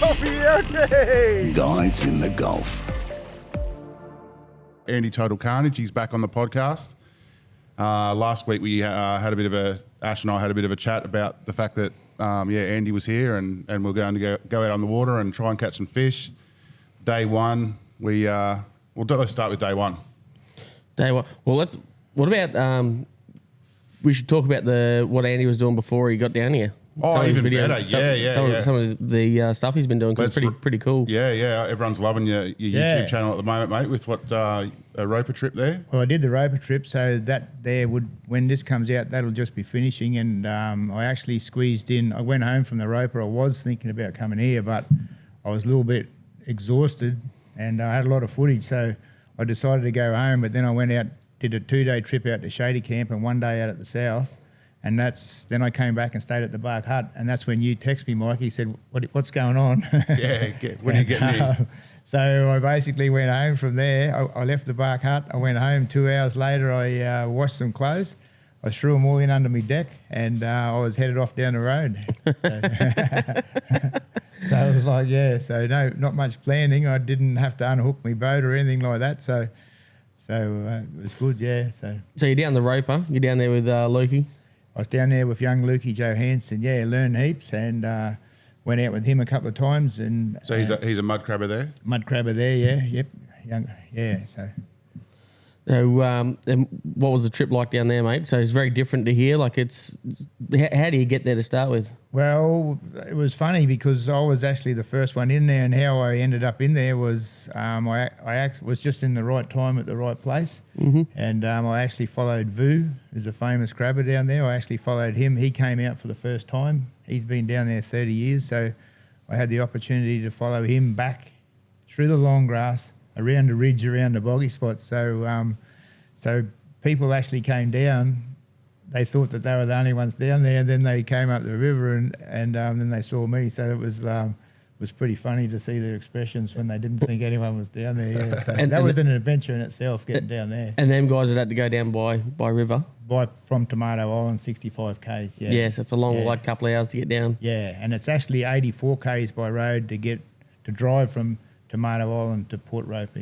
Coffee out day! Guys in the Gulf. Andy Total Carnage, he's back on the podcast. Last week we Ash and I had a bit of a chat about the fact that Andy was here and we're going to go out on the water and try and catch some fish. Day one, let's start with day one. Day one. Well, what about we should talk about what Andy was doing before he got down here. Oh, even better. Some of the stuff he's been doing, because it's pretty cool. Yeah. Everyone's loving your YouTube channel at the moment, mate, with a roper trip there. Well, I did the roper trip, so that there when this comes out, that'll just be finishing. And I actually squeezed in. I went home from the roper. I was thinking about coming here, but I was a little bit exhausted and I had a lot of footage, so I decided to go home. But then I went out, did a 2-day trip out to Shady Camp and 1 day out at the south. And then I came back and stayed at the Bark Hut, and that's when you text me, Mikey. Said, "What's going on?" When you get me. So I basically went home from there. I left the Bark Hut. I went home. 2 hours later, I washed some clothes. I threw them all in under my deck, and I was headed off down the road. So I was like, so no, not much planning. I didn't have to unhook my boat or anything like that. So it was good, So you're down the roper. You're down there with Lukey. I was down there with young Lukey Johansson, learned heaps, and went out with him a couple of times. And so he's a mud crabber there? Mud crabber there, yep. So and what was the trip like down there, mate? So it's very different to here. Like how do you get there to start with? Well, it was funny because I was actually the first one in there, and how I ended up in there was I was just in the right time at the right place, and I actually followed Vu, who's a famous crabber down there. I actually followed him. He came out for the first time. He's been down there 30 years, so I had the opportunity to follow him back through the long grass, around the ridge, around the boggy spots. So people actually came down. They thought that they were the only ones down there, and then they came up the river and then they saw me. So it was pretty funny to see their expressions when they didn't think anyone was down there. Yeah. So that was an adventure in itself, getting down there. And them guys had to go down by river? From Tomato Island, 65 k's. Yeah. Yes, it's a long couple of hours to get down. Yeah, and it's actually 84 k's by road to drive from Tomato Island to Port Roper,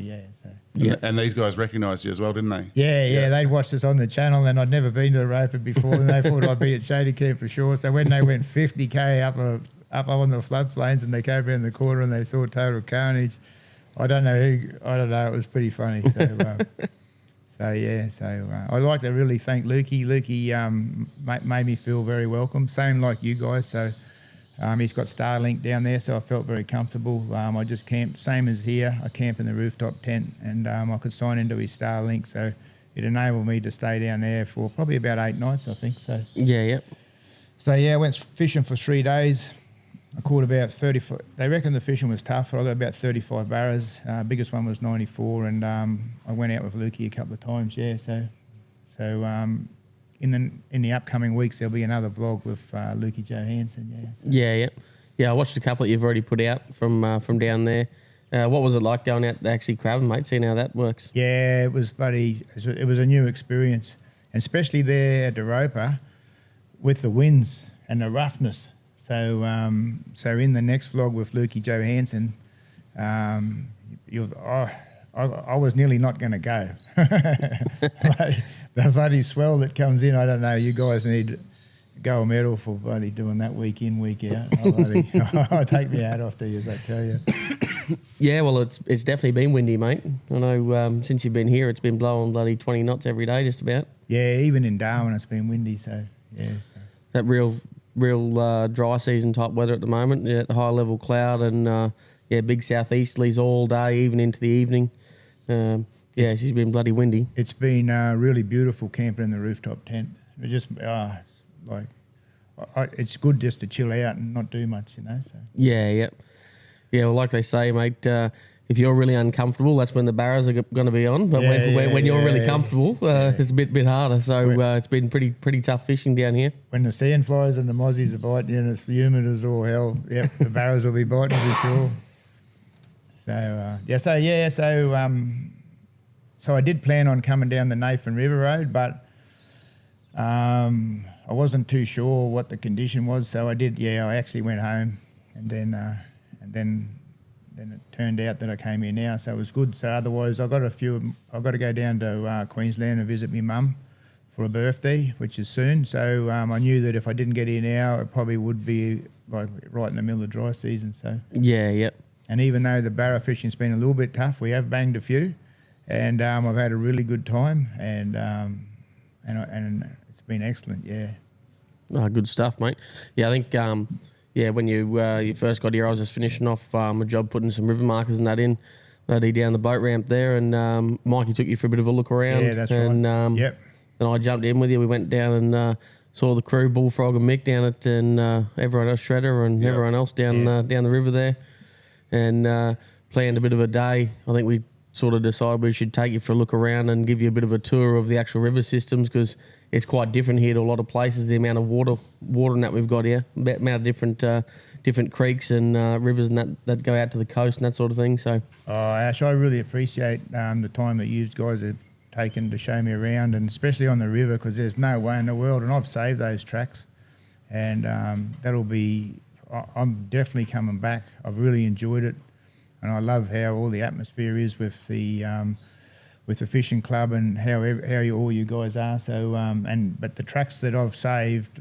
And these guys recognised you as well, didn't they? Yeah, they'd watched us on the channel, and I'd never been to the Roper before, and they thought I'd be at Shady Camp for sure. So when they went 50k up on the floodplains, and they came around the corner and they saw Total Carnage, I don't know, it was pretty funny. So I'd like to really thank Lukey. Lukey made me feel very welcome, same like you guys. So he's got Starlink down there, so I felt very comfortable. I just camped, same as here. I camp in the rooftop tent, and I could sign into his Starlink, so it enabled me to stay down there for probably about 8 nights, I think. So So I went fishing for 3 days. I caught about 35. They reckon the fishing was tough, but I got about 35 barras. Biggest one was 94, and I went out with Lukey a couple of times. In the upcoming weeks, there'll be another vlog with Lukey Johansson. I watched a couple that you've already put out from down there. What was it like going out to actually crabbing, mate? Seeing how that works? Yeah, it was it was a new experience, and especially there at the Roper with the winds and the roughness. So in the next vlog with Lukey Johansson, I was nearly not going to go. The bloody swell that comes in, I don't know, you guys need a gold medal for bloody doing that week in, week out. I take my hat off to you, I tell you. Yeah, well, it's definitely been windy, mate. I know since you've been here, it's been blowing bloody 20 knots every day, just about. Yeah, even in Darwin, it's been windy, so. That real dry season type weather at the moment, high level cloud and big southeasterlies all day, even into the evening. She's been bloody windy. It's been really beautiful camping in the rooftop tent. It just it's good just to chill out and not do much, So. Yeah. Well, like they say, mate, if you're really uncomfortable, that's when the barras are going to be on. But when you're really comfortable, it's a bit harder. So it's been pretty tough fishing down here. When the sandflies and the mozzies are biting and it's humid as all hell, the barras will be biting for sure. So I did plan on coming down the Nathan River Road, but I wasn't too sure what the condition was. So I did. I actually went home and and then it turned out that I came here now, so it was good. So otherwise, I've got to go down to Queensland and visit my mum for a birthday, which is soon. So I knew that if I didn't get here now, it probably would be like right in the middle of dry season. So Yeah, yep. and even though the barra fishing's been a little bit tough, we have banged a few, and I've had a really good time, and it's been excellent. Yeah. Oh, good stuff, mate. Yeah, I think when you first got here, I was just finishing off a job putting some river markers and that in, bloody down the boat ramp there, and Mikey took you for a bit of a look around. Yeah, that's and, right. Yep. And I jumped in with you. We went down and saw the crew, Bullfrog and Mick down it, and everyone else, Shredder and everyone else down the river there, and planned a bit of a day. I think we sort of decided we should take you for a look around and give you a bit of a tour of the actual river systems, because it's quite different here to a lot of places. The amount of water that we've got here, the amount of different creeks and rivers and that go out to the coast and that sort of thing. So, Ash, I really appreciate the time that you guys have taken to show me around, and especially on the river, because there's no way in the world, and I've saved those tracks, and that'll be. I'm definitely coming back. I've really enjoyed it, and I love how all the atmosphere is with the fishing club and how all you guys are. So but the tracks that I've saved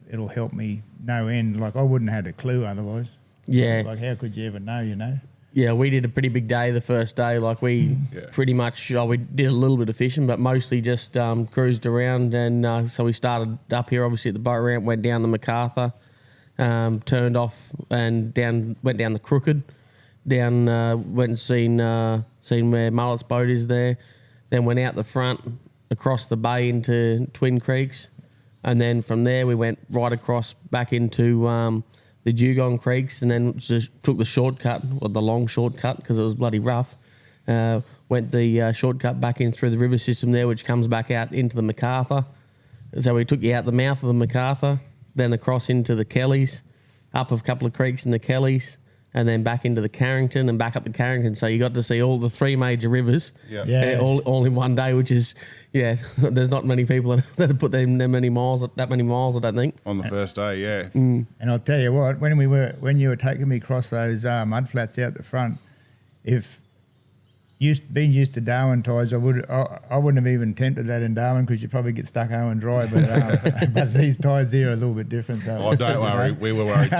it'll help me no end. Like I wouldn't have had a clue otherwise. Yeah. Like how could you ever know? You know. Yeah, we did a pretty big day the first day. Like we pretty much, we did a little bit of fishing, but mostly just cruised around. And so we started up here, obviously at the boat ramp, went down the MacArthur, turned off and went down the Crooked, went and seen where Mullet's boat is there. Then went out the front, across the bay into Twin Creeks. And then from there we went right across back into the Dugong Creeks, and then just took the shortcut, or the long shortcut, because it was bloody rough. Went the shortcut back in through the river system there, which comes back out into the MacArthur. So we took you out the mouth of the MacArthur, then across into the Kellys, up a couple of creeks in the Kellys, and then back into the Carrington and back up the Carrington. So you got to see all the three major rivers all in one day, which is, there's not many people that have put that many miles, I don't think. On the first day, yeah. And I'll tell you what, when you were taking me across those mud flats out the front, if being used to Darwin tides, I wouldn't have even attempted that in Darwin, because you'd probably get stuck home and dry. But but these tides here are a little bit different. So don't worry, we were worried too.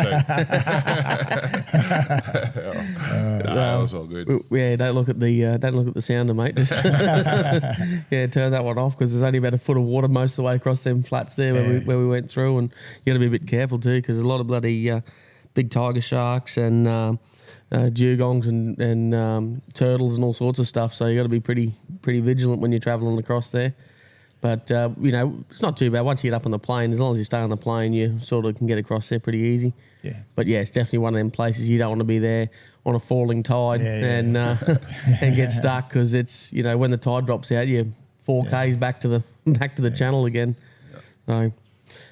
No, it was all good. Don't look at the sounder, mate. Just turn that one off, because there's only about a foot of water most of the way across them flats there where we went through, and you got to be a bit careful too, because there's a lot of bloody big tiger sharks and dugongs and turtles and all sorts of stuff. So you got to be pretty vigilant when you're travelling across there. But it's not too bad once you get up on the plane. As long as you stay on the plane, you sort of can get across there pretty easy. Yeah. But it's definitely one of them places you don't want to be there on a falling tide and get stuck, because it's when the tide drops out, you're 4Ks back to the channel again. So.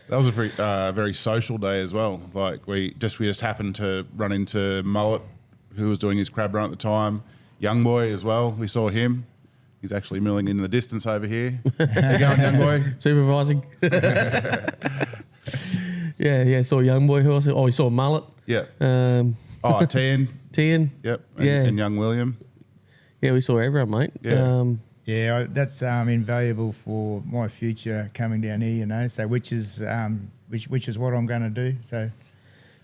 That was a very social day as well. Like we just happened to run into Mullet, who was doing his crab run at the time. Young boy as well. We saw him. He's actually milling in the distance over here. How you going, young boy? Supervising. Saw young boy. Who else? Oh, we saw Mullet. Yeah. Tian. Tian. Yep. And young William. Yeah, we saw everyone, mate. Yeah. That's invaluable for my future coming down here. So which is what I'm going to do. So.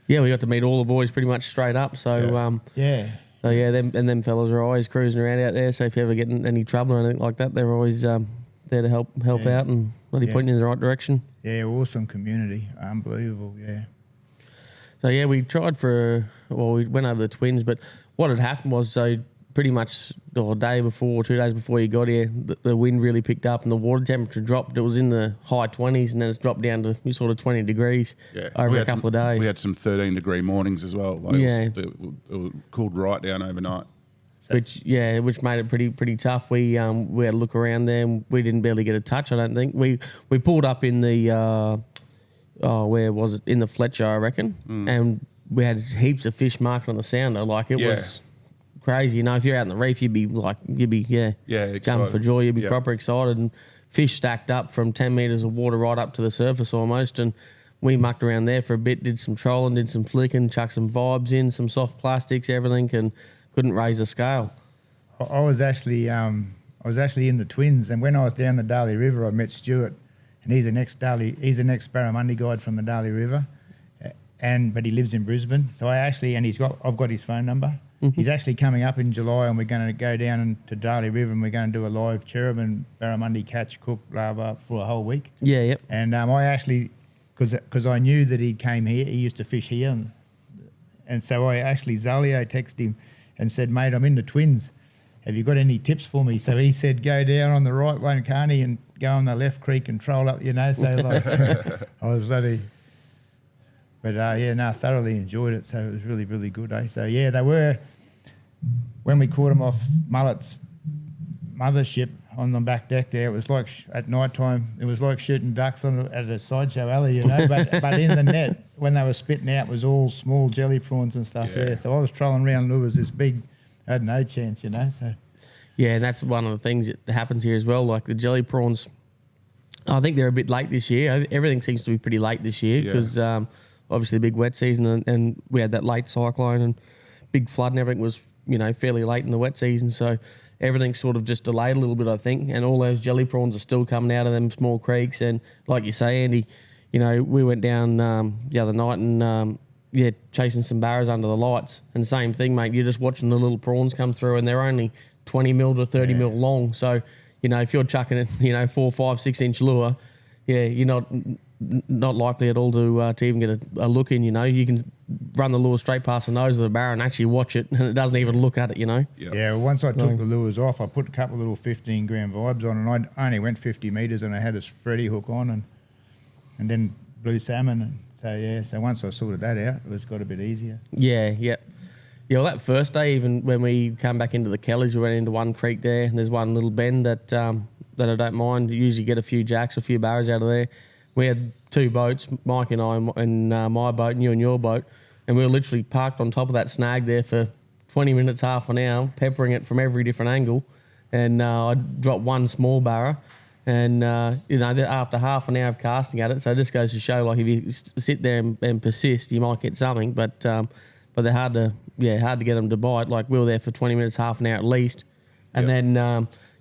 Yeah, we got to meet all the boys pretty much straight up. So them fellas are always cruising around out there. So if you ever get in any trouble or anything like that, they're always there to help out and really point you in the right direction. Yeah, awesome community, unbelievable. Yeah. So we tried we went over the Twins, but what had happened was pretty much the day before, 2 days before you got here, the wind really picked up and the water temperature dropped. It was in the high 20s, and then it's dropped down to sort of 20 degrees over a couple of days. We had some 13-degree mornings as well. It cooled right down overnight. So. Which made it pretty tough. We had a look around there, and we didn't barely get a touch, I don't think. We pulled up in the where was it? In the Fletcher, I reckon, and we had heaps of fish marked on the sounder. Like it was crazy. If you're out in the reef, you'd be jumping for joy. You'd be proper excited, and fish stacked up from 10 metres of water right up to the surface almost. And we mucked around there for a bit, did some trolling, did some flicking, chucked some vibes in, some soft plastics, everything, and couldn't raise a scale. I was actually in the Twins, and when I was down the Darley River, I met Stuart, and he's an ex-Barramundi guide from the Darley River, but he lives in Brisbane. So I've got his phone number. Mm-hmm. He's actually coming up in July, and we're going to go down to Darley River, and we're going to do a live cherub and barramundi catch, cook, blah, blah, for a whole week. Yeah, yep. And I actually, because I knew that he came here, he used to fish here, and so I actually, Zolio texted him and said, mate, I'm in the Twins. Have you got any tips for me? So he said, go down on the right one, Carney, and go on the left creek and troll up, so like, I was bloody... But thoroughly enjoyed it. So it was really, really good. So yeah, they were, when we caught them off Mullet's mothership on the back deck there, it was like at night time, it was like shooting ducks at a sideshow alley, but in the net, when they were spitting out, was all small jelly prawns and stuff there. So I was trolling around lures this big, I had no chance, so. Yeah, and that's one of the things that happens here as well, like the jelly prawns. I think they're a bit late this year. Everything seems to be pretty late this year because... obviously, the big wet season, and we had that late cyclone and big flood, and everything was, fairly late in the wet season. So everything's sort of just delayed a little bit, I think. And all those jelly prawns are still coming out of them small creeks. And like you say, Andy, we went down the other night and chasing some barras under the lights. And same thing, mate. You're just watching the little prawns come through, and they're only 20 mil to 30 mil long. So if you're chucking it, 4, 5, 6 inch lure, you're not likely at all to even get a look in. You can run the lure straight past the nose of the barra and actually watch it, and it doesn't even look at it. Yep. Yeah. Once I took the lures off, I put a couple of little 15-gram vibes on, and I only went 50 meters, and I had a Freddy hook on, and then blue salmon. And so once I sorted that out, it was got a bit easier. Yeah. Well, that first day, even when we come back into the Kellys, we went into one creek there, and there's one little bend that I don't mind. You usually get a few jacks, a few barras out of there. We had 2 boats, Mike and I, and my boat and you and your boat, and we were literally parked on top of that snag there for 20 minutes, half an hour, peppering it from every different angle. And I dropped one small barra, and after half an hour of casting at it, so it just goes to show, like, if you sit there and persist, you might get something, but they're hard to get them to bite. Like, we were there for 20 minutes, half an hour at least, and then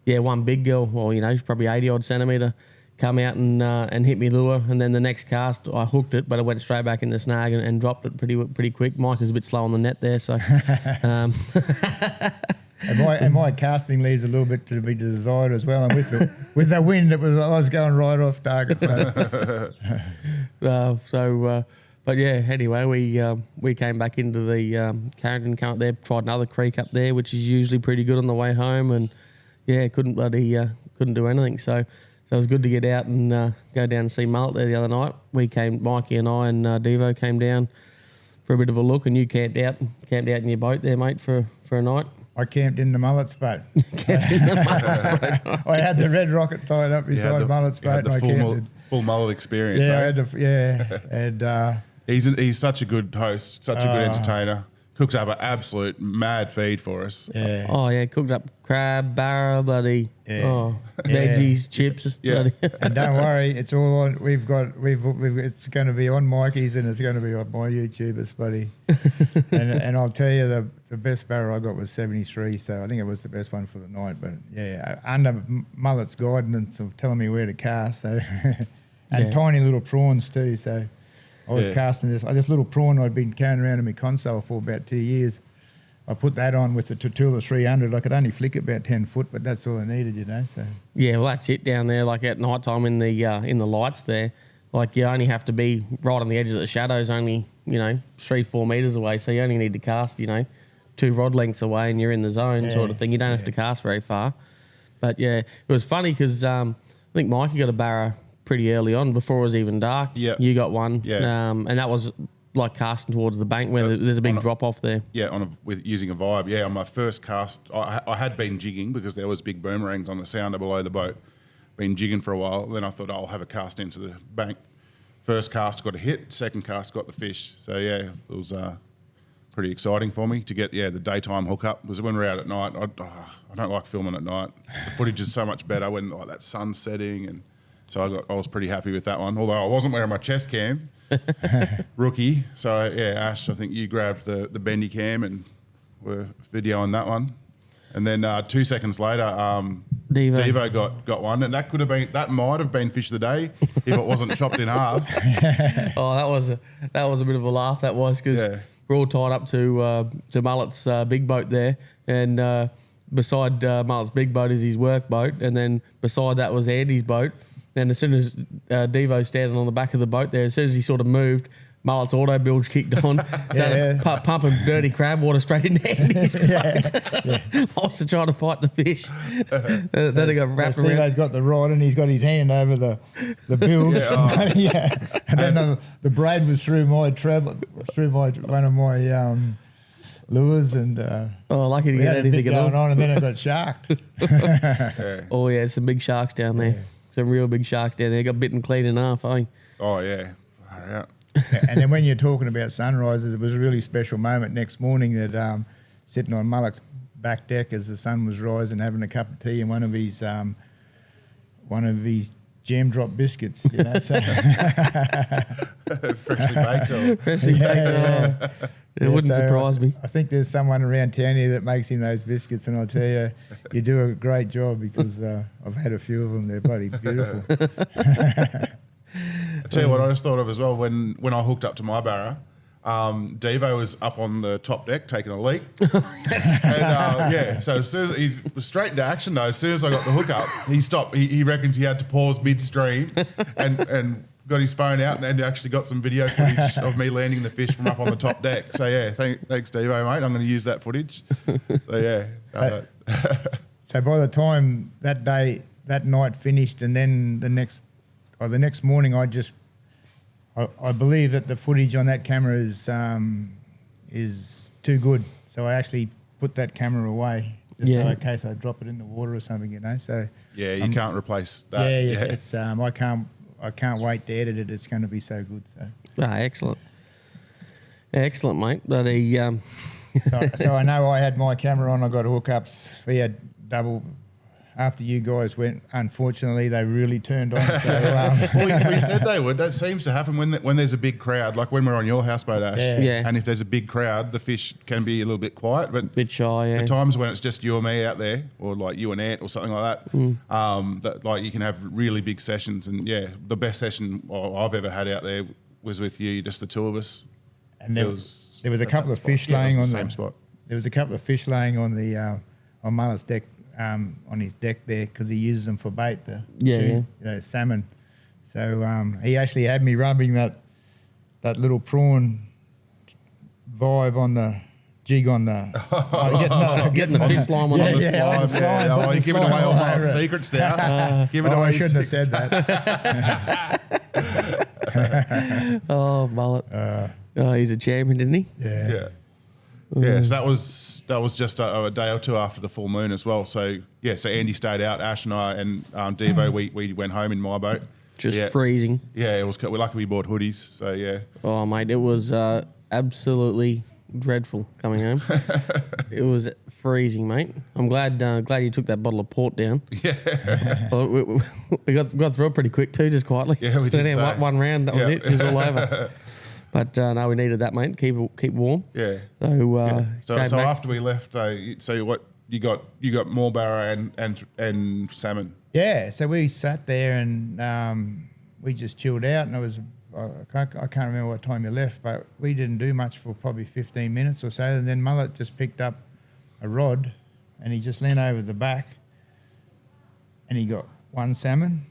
one big girl, well, probably 80 odd centimetre, come out and hit me lure, and then the next cast I hooked it, but it went straight back in the snag and dropped it pretty quick. Mike was a bit slow on the net there, so. And my casting leaves a little bit to be desired as well, and with the wind, I was going right off target. But yeah, anyway, we came back into the Carnage, come up there, tried another creek up there, which is usually pretty good on the way home, and couldn't do anything. So it was good to get out and go down and see Mullet there the other night. Mikey and I and Devo came down for a bit of a look, and you camped out in your boat there, mate, for a night. I camped in the Mullet's boat. I had the red rocket tied up beside Mullet's boat, and I camped. Full Mullet experience. And he's such a good host, such a good entertainer. Cooks up an absolute mad feed for us. Yeah. Oh yeah, cooked up crab, barra, bloody, veggies, chips. Yeah. And don't worry, it's all on. We've it's going to be on Mikey's, and it's going to be on my YouTubers, buddy. and I'll tell you, the best barra I got was 73, so I think it was the best one for the night. But under Mullet's guidance of telling me where to cast, so and tiny little prawns too. So I was casting this little prawn I'd been carrying around in my console for about 2 years. I put that on with the Tatula 300. I could only flick it about 10 foot, but that's all I needed, So yeah, well, that's it down there. Like at night time in the lights there, like you only have to be right on the edge of the shadows, only 3-4 meters away. So you only need to cast 2 rod lengths away, and you're in the zone, sort of thing. You don't have to cast very far. But yeah, it was funny because I think Mikey got a barra pretty early on, before it was even dark. Yeah. You got one. Yeah. And that was like casting towards the bank where there's a big drop off there. Yeah, with using a vibe. Yeah, on my first cast, I had been jigging because there was big boomerangs on the sounder below the boat. Been jigging for a while. Then I thought I'll have a cast into the bank. First cast got a hit. Second cast got the fish. So yeah, it was pretty exciting for me to get the daytime hookup. Because when we're out at night, I don't like filming at night. The footage is so much better when that sun setting, and so I was pretty happy with that one. Although I wasn't wearing my chest cam. rookie. So yeah, Ash, I think you grabbed the bendy cam and were videoing that one. And then 2 seconds later, Devo got one, and that might have been fish of the day if it wasn't chopped in half. Oh, that was a bit of a laugh. That was because we're all tied up to Mullet's big boat there, and beside Mullet's big boat is his work boat, and then beside that was Andy's boat. And as soon as Devo's standing on the back of the boat there, as soon as he sort of moved, Mullet's auto bilge kicked on, started pumping dirty crab water straight into Andy's boat. Also trying to fight the fish. Then he got wrapped around. Stevo's got the rod and he's got his hand over the bilge. And then the braid was through my one of my lures, and lucky to get anything going on, and then it got sharked. Oh yeah, some big sharks down there. Some real big sharks down there. Got bitten clean in half, eh? Oh yeah, far out. And then when you're talking about sunrises, it was a really special moment next morning that sitting on Mullet's back deck as the sun was rising, having a cup of tea and one of his jam drop biscuits, you know. So Freshly baked. Freshly baked. It wouldn't surprise me. I think there's someone around town here that makes him those biscuits, and I'll tell you, you do a great job because I've had a few of them. They're bloody beautiful. I tell you what, I just thought of as well when I hooked up to my barra. Devo was up on the top deck taking a leak, and so as soon as he was straight into action though, as soon as I got the hook up, he stopped. He reckons he had to pause midstream and got his phone out and actually got some video footage of me landing the fish from up on the top deck. So yeah, thanks Devo, mate. I'm going to use that footage. So yeah. So by the time that night finished, and then the next morning, I believe that the footage on that camera is too good. So I actually put that camera away just so in case I drop it in the water or something, you know. So yeah, you can't replace that. Yeah. It's I can't wait to edit it. It's going to be so good. So excellent, mate. But so I know I had my camera on. I got hookups. We had double. After you guys went, unfortunately, they really turned on. So, well, we said they would. That seems to happen when there's a big crowd, like when we're on your houseboat, Ash. Yeah. And if there's a big crowd, the fish can be a little bit quiet. But bit shy, yeah. The times when it's just you or me out there, or like you and Ant or something like that, that like you can have really big sessions. And yeah, the best session I've ever had out there was with you, just the two of us. And there was a couple of fish laying on the same spot. There was a couple of fish laying on the on Mullet's deck. On his deck there because he uses them for bait, salmon. So he actually had me rubbing that little prawn vibe on the jig on the getting the fish slime on the slime. Oh, you're giving away all my secrets now. I shouldn't have said that. Oh, Mullet. He's a champion, didn't he? Yeah. Yeah, so that was just a day or two after the full moon as well. So yeah, so Andy stayed out, Ash and I, and Devo, we went home in my boat. Just freezing. Yeah, it was. We're lucky we bought hoodies. So yeah. Oh mate, it was absolutely dreadful coming home. It was freezing, mate. I'm glad you took that bottle of port down. Yeah. Well, we got through it pretty quick too, just quietly. Yeah, we did. One round, that was it. It was all over. But no, we needed that, mate. Keep warm. Yeah. So so after we left, so what you got more barra and salmon. Yeah. So we sat there and we just chilled out, and I can't remember what time you left, but we didn't do much for probably 15 minutes or so. And then Mullet just picked up a rod, and he just leaned over the back, and he got one salmon.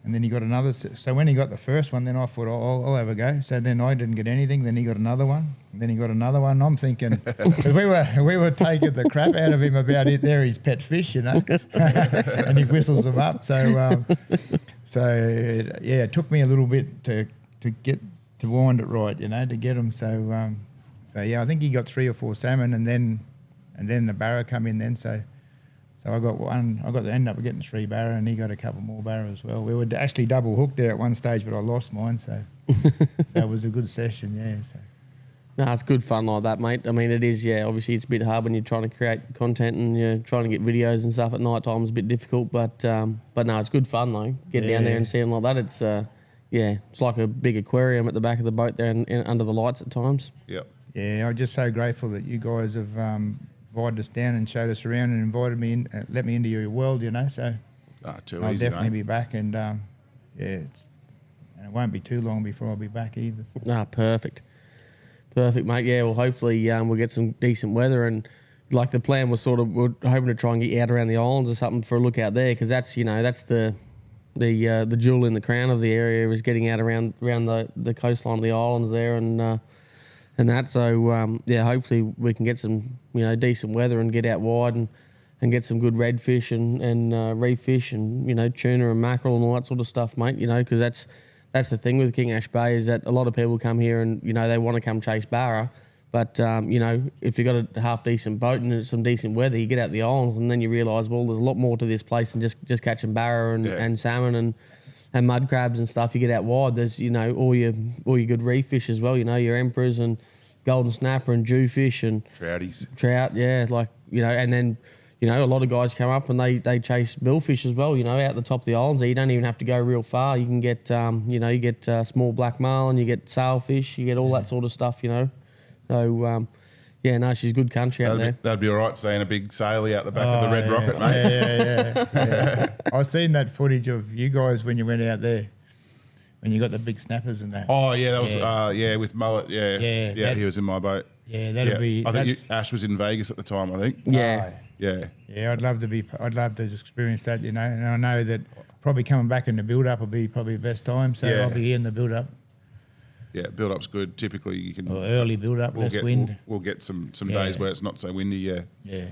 And then he got another. So when he got the first one, then I thought, I'll have a go. So then I didn't get anything. Then he got another one. And then he got another one. I'm thinking, because we were taking the crap out of him about it. They're his pet fish, you know. And he whistles them up. So it took me a little bit to wind it right, you know, to get them. So I think he got 3 or 4 salmon, and then the barra come in then. So I got one. I ended up getting 3 barra, and he got a couple more barra as well. We were actually double hooked there at one stage, but I lost mine. So it was a good session. Yeah. So. No, it's good fun like that, mate. I mean, it is. Yeah, obviously it's a bit hard when you're trying to create content and you're trying to get videos and stuff at night time. It's a bit difficult, but no, it's good fun though. Get down there and see them like that. It's yeah, it's like a big aquarium at the back of the boat there and under the lights at times. Yep. Yeah, I'm just so grateful that you guys have invited us down and showed us around and invited me in, let me into your world, you know. So Too I'll easy, definitely mate. be back, and and it won't be too long before I'll be back either. So. Perfect, mate. Yeah, well, hopefully we'll get some decent weather, and like the plan was sort of we're hoping to try and get out around the islands or something for a look out there, because that's that's the jewel in the crown of the area is getting out around the coastline of the islands there, and that. So hopefully we can get some decent weather and get out wide and get some good redfish and reef fish and tuna and mackerel and all that sort of stuff, mate. Because that's the thing with King Ash Bay is that a lot of people come here and they want to come chase barra, but if you've got a half decent boat and some decent weather, you get out the islands and then you realise, well, there's a lot more to this place than just catching barra and salmon and mud crabs and stuff. You get out wide, there's all your good reef fish as well. Your emperors and golden snapper and jewfish and trout, and then a lot of guys come up and they chase billfish as well. Out the top of the islands, so you don't even have to go real far. You can get you get small black marlin, you get sailfish, you get all that sort of stuff. So she's good country out there. That'd be all right, seeing a big sailie out the back of the Red Rocket, mate. Yeah. I've seen that footage of you guys when you went out there, when you got the big snappers and that. Oh yeah, that was with Mullet. Yeah, he was in my boat. Yeah, that'd be. I think Ash was in Vegas at the time. I think. Yeah. Yeah. I'd love to experience that. And I know that probably coming back in the build up will be probably the best time. So I'll be in the build up. Yeah, build up's good. Typically, you can early build up, less wind. We'll get some days where it's not so windy. Yeah. Yeah.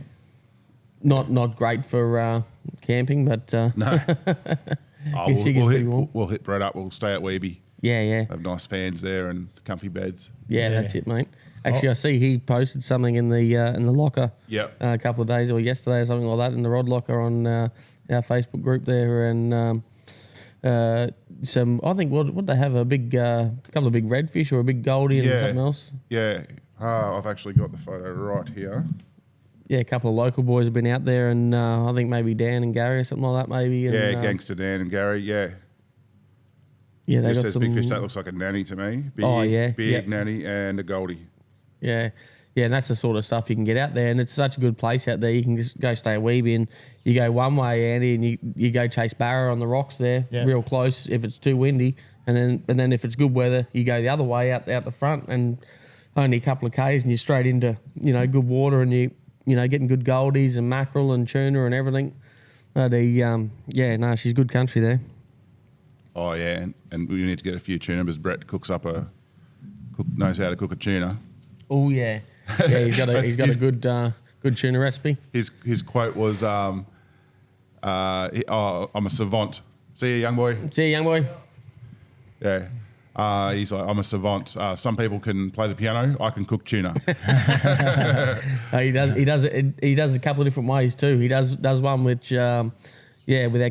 Not great for camping, but No. We'll hit Brett up. We'll stay at Weeby. Yeah. Have nice fans there and comfy beds. Yeah, that's it, mate. Actually, I see he posted something in the locker. Yep. A couple of days or yesterday or something like that in the rod locker on our Facebook group there, and some. I think what they have a big couple of big redfish or a big goldie and something else. Yeah. I've actually got the photo right here. Yeah, a couple of local boys have been out there, and I think maybe Dan and Gary or something like that, maybe. And, Gangster Dan and Gary. Yeah. Yeah, they It got says some big fish. That looks like a nanny to me. Big nanny and a goldie. Yeah, and that's the sort of stuff you can get out there, and it's such a good place out there. You can just go stay at Weeby, and you go one way, Andy, and you go chase barra on the rocks there, real close if it's too windy, and then if it's good weather, you go the other way out the front, and only a couple of k's, and you're straight into good water, and you getting good goldies and mackerel and tuna and everything. She's good country there. Oh yeah, and we need to get a few tuna because Brett knows how to cook a tuna. Oh yeah, he's got a good tuna recipe. His quote was, "I'm a savant." See you, young boy. Yeah. He's like, I'm a savant. Some people can play the piano. I can cook tuna. He does a couple of different ways too. He does one which, without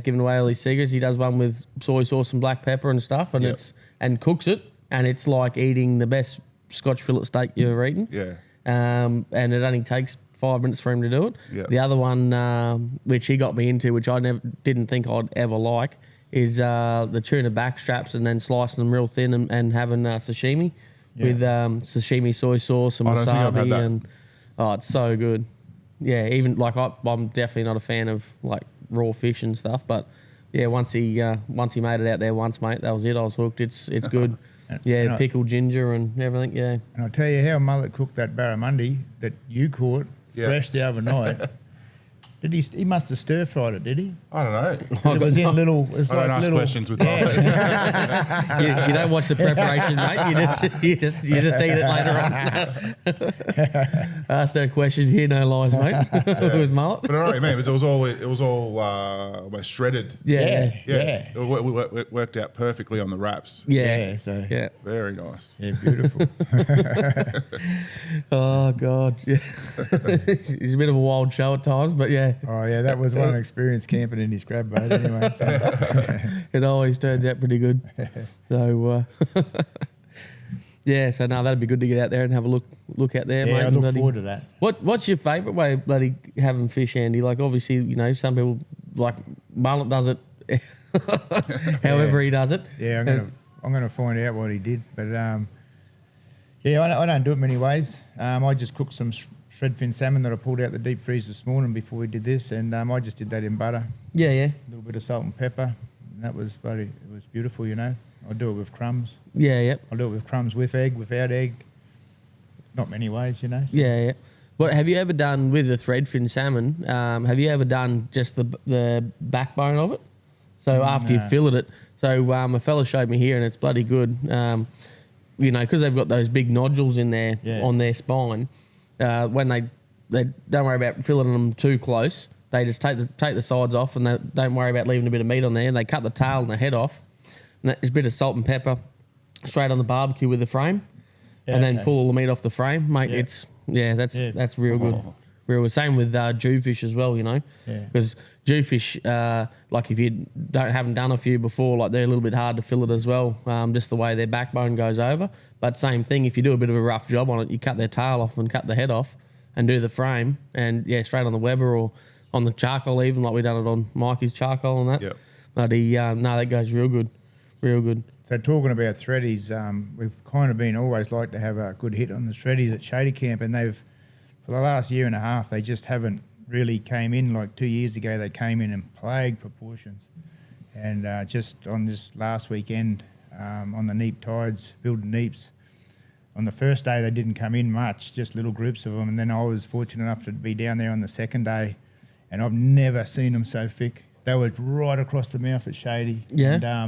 giving away all his secrets, he does one with soy sauce and black pepper and stuff, and and cooks it, and it's like eating the best Scotch fillet steak you've ever eaten. Yeah. And it only takes 5 minutes for him to do it. Yep. The other one, which he got me into, which I didn't think I'd ever like, is the tuna back straps and then slicing them real thin and having sashimi with sashimi soy sauce and I don't think I've had wasabi, that. and it's so good. Yeah, even like I'm definitely not a fan of like raw fish and stuff, but yeah, once he made it out there once, mate, that was it. I was hooked. It's good. Yeah, pickled ginger and everything. Yeah. And I'll tell you how Mullet cooked that barramundi that you caught fresh the other night. Did he must have stir fried it, did he? I don't know. It was in little. I don't ask questions with Mullet. You don't watch the preparation, mate. You just eat it later on. Ask no questions, hear no lies, mate. With Mullet. But I know what you mean. It was all almost shredded. Yeah. It worked out perfectly on the wraps. Yeah. Very nice. Yeah, beautiful. Oh God. Yeah. He's a bit of a wild show at times, but yeah. Oh yeah, that was one experience camping in his crab boat anyway. So. It always turns out pretty good. So so now that'd be good to get out there and have a look out there, mate. Yeah, I look forward to that. What's your favourite way of bloody having fish, Andy? Like obviously, some people like Mullet does it however he does it. Yeah, I'm gonna find out what he did. But yeah, I don't do it many ways. I just cooked some shred fin salmon that I pulled out the deep freeze this morning before we did this, and I just did that in butter. Yeah, yeah. A little bit of salt and pepper. And that was it was beautiful, you know. I do it with crumbs. Yeah, yeah. I do it with crumbs with egg, without egg. Not many ways, you know. So. Yeah, yeah. What have you ever done with the threadfin salmon? Have you ever done just the backbone of it? So after you fillet it, so a fella showed me here, and it's bloody good. You know, because they've got those big nodules in there on their spine. When they don't worry about filleting them too close, they just take the sides off, and they don't worry about leaving a bit of meat on there. And they cut the tail and the head off, and there's a bit of salt and pepper straight on the barbecue with the frame, and then pull all the meat off the frame, mate. That's real good. Real good. Same with jewfish as well, you know, because jewfish, like if you haven't done a few before, like they're a little bit hard to fillet as well, just the way their backbone goes over. But same thing, if you do a bit of a rough job on it, you cut their tail off and cut the head off and do the frame, and straight on the Weber or on the charcoal, even like we done it on Mikey's charcoal and that. Yep. But that goes real good. So talking about threadies, we've kind of been always like to have a good hit on the threadies at Shady Camp, and they've, for the last year and a half, they just haven't really came in. Like 2 years ago, they came in plague proportions. And just on this last weekend, on the neap tides, building neeps, on the first day they didn't come in much, just little groups of them. And then I was fortunate enough to be down there on the second day, and I've never seen them so thick. They were right across the mouth at Shady. Yeah.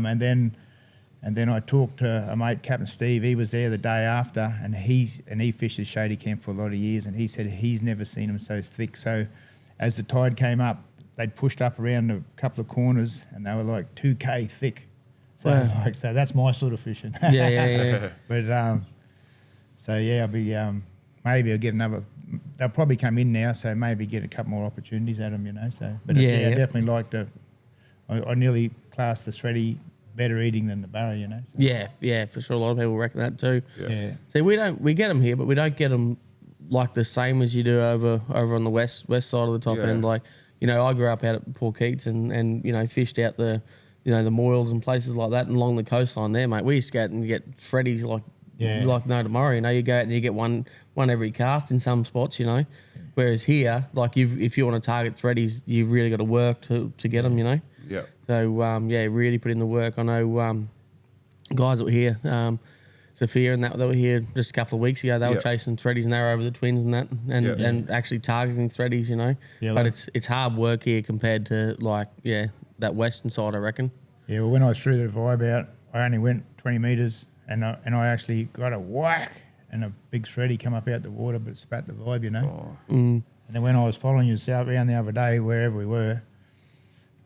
And then I talked to a mate, Captain Steve. He was there the day after, and he fishes Shady Camp for a lot of years, and he said he's never seen them so thick. So as the tide came up, they'd pushed up around a couple of corners, and they were like 2K thick. So so that's my sort of fishing. Yeah. But I'll be maybe I'll get another. They'll probably come in now, so maybe get a couple more opportunities at them, you know. So, but I definitely like to. I nearly class the thready better eating than the barra, you know. So. Yeah, for sure. A lot of people reckon that too. Yeah. See, we get them here, but we don't get them like the same as you do over on the west side of the top end. Like, you know, I grew up out at Port Keats and you know, fished out the, you know, the Moyles and places like that, and along the coastline there, mate. We used to go out and get threadies like no tomorrow. You know, you go out and you get one every cast in some spots, you know. Whereas here, like if you want to target threadies, you've really got to work to get them, you know. Yeah. So really put in the work. I know guys that were here, Sophia and that were here just a couple of weeks ago. They were chasing threadies and they were over the twins and that, and actually targeting threadies, you know. Yeah, but it's hard work here compared to that western side, I reckon. Yeah, well, when I threw the vibe out, I only went 20 metres and I actually got a whack and a big thready come up out the water, but spat the vibe, you know. And then when I was following you out around the other day, wherever we were,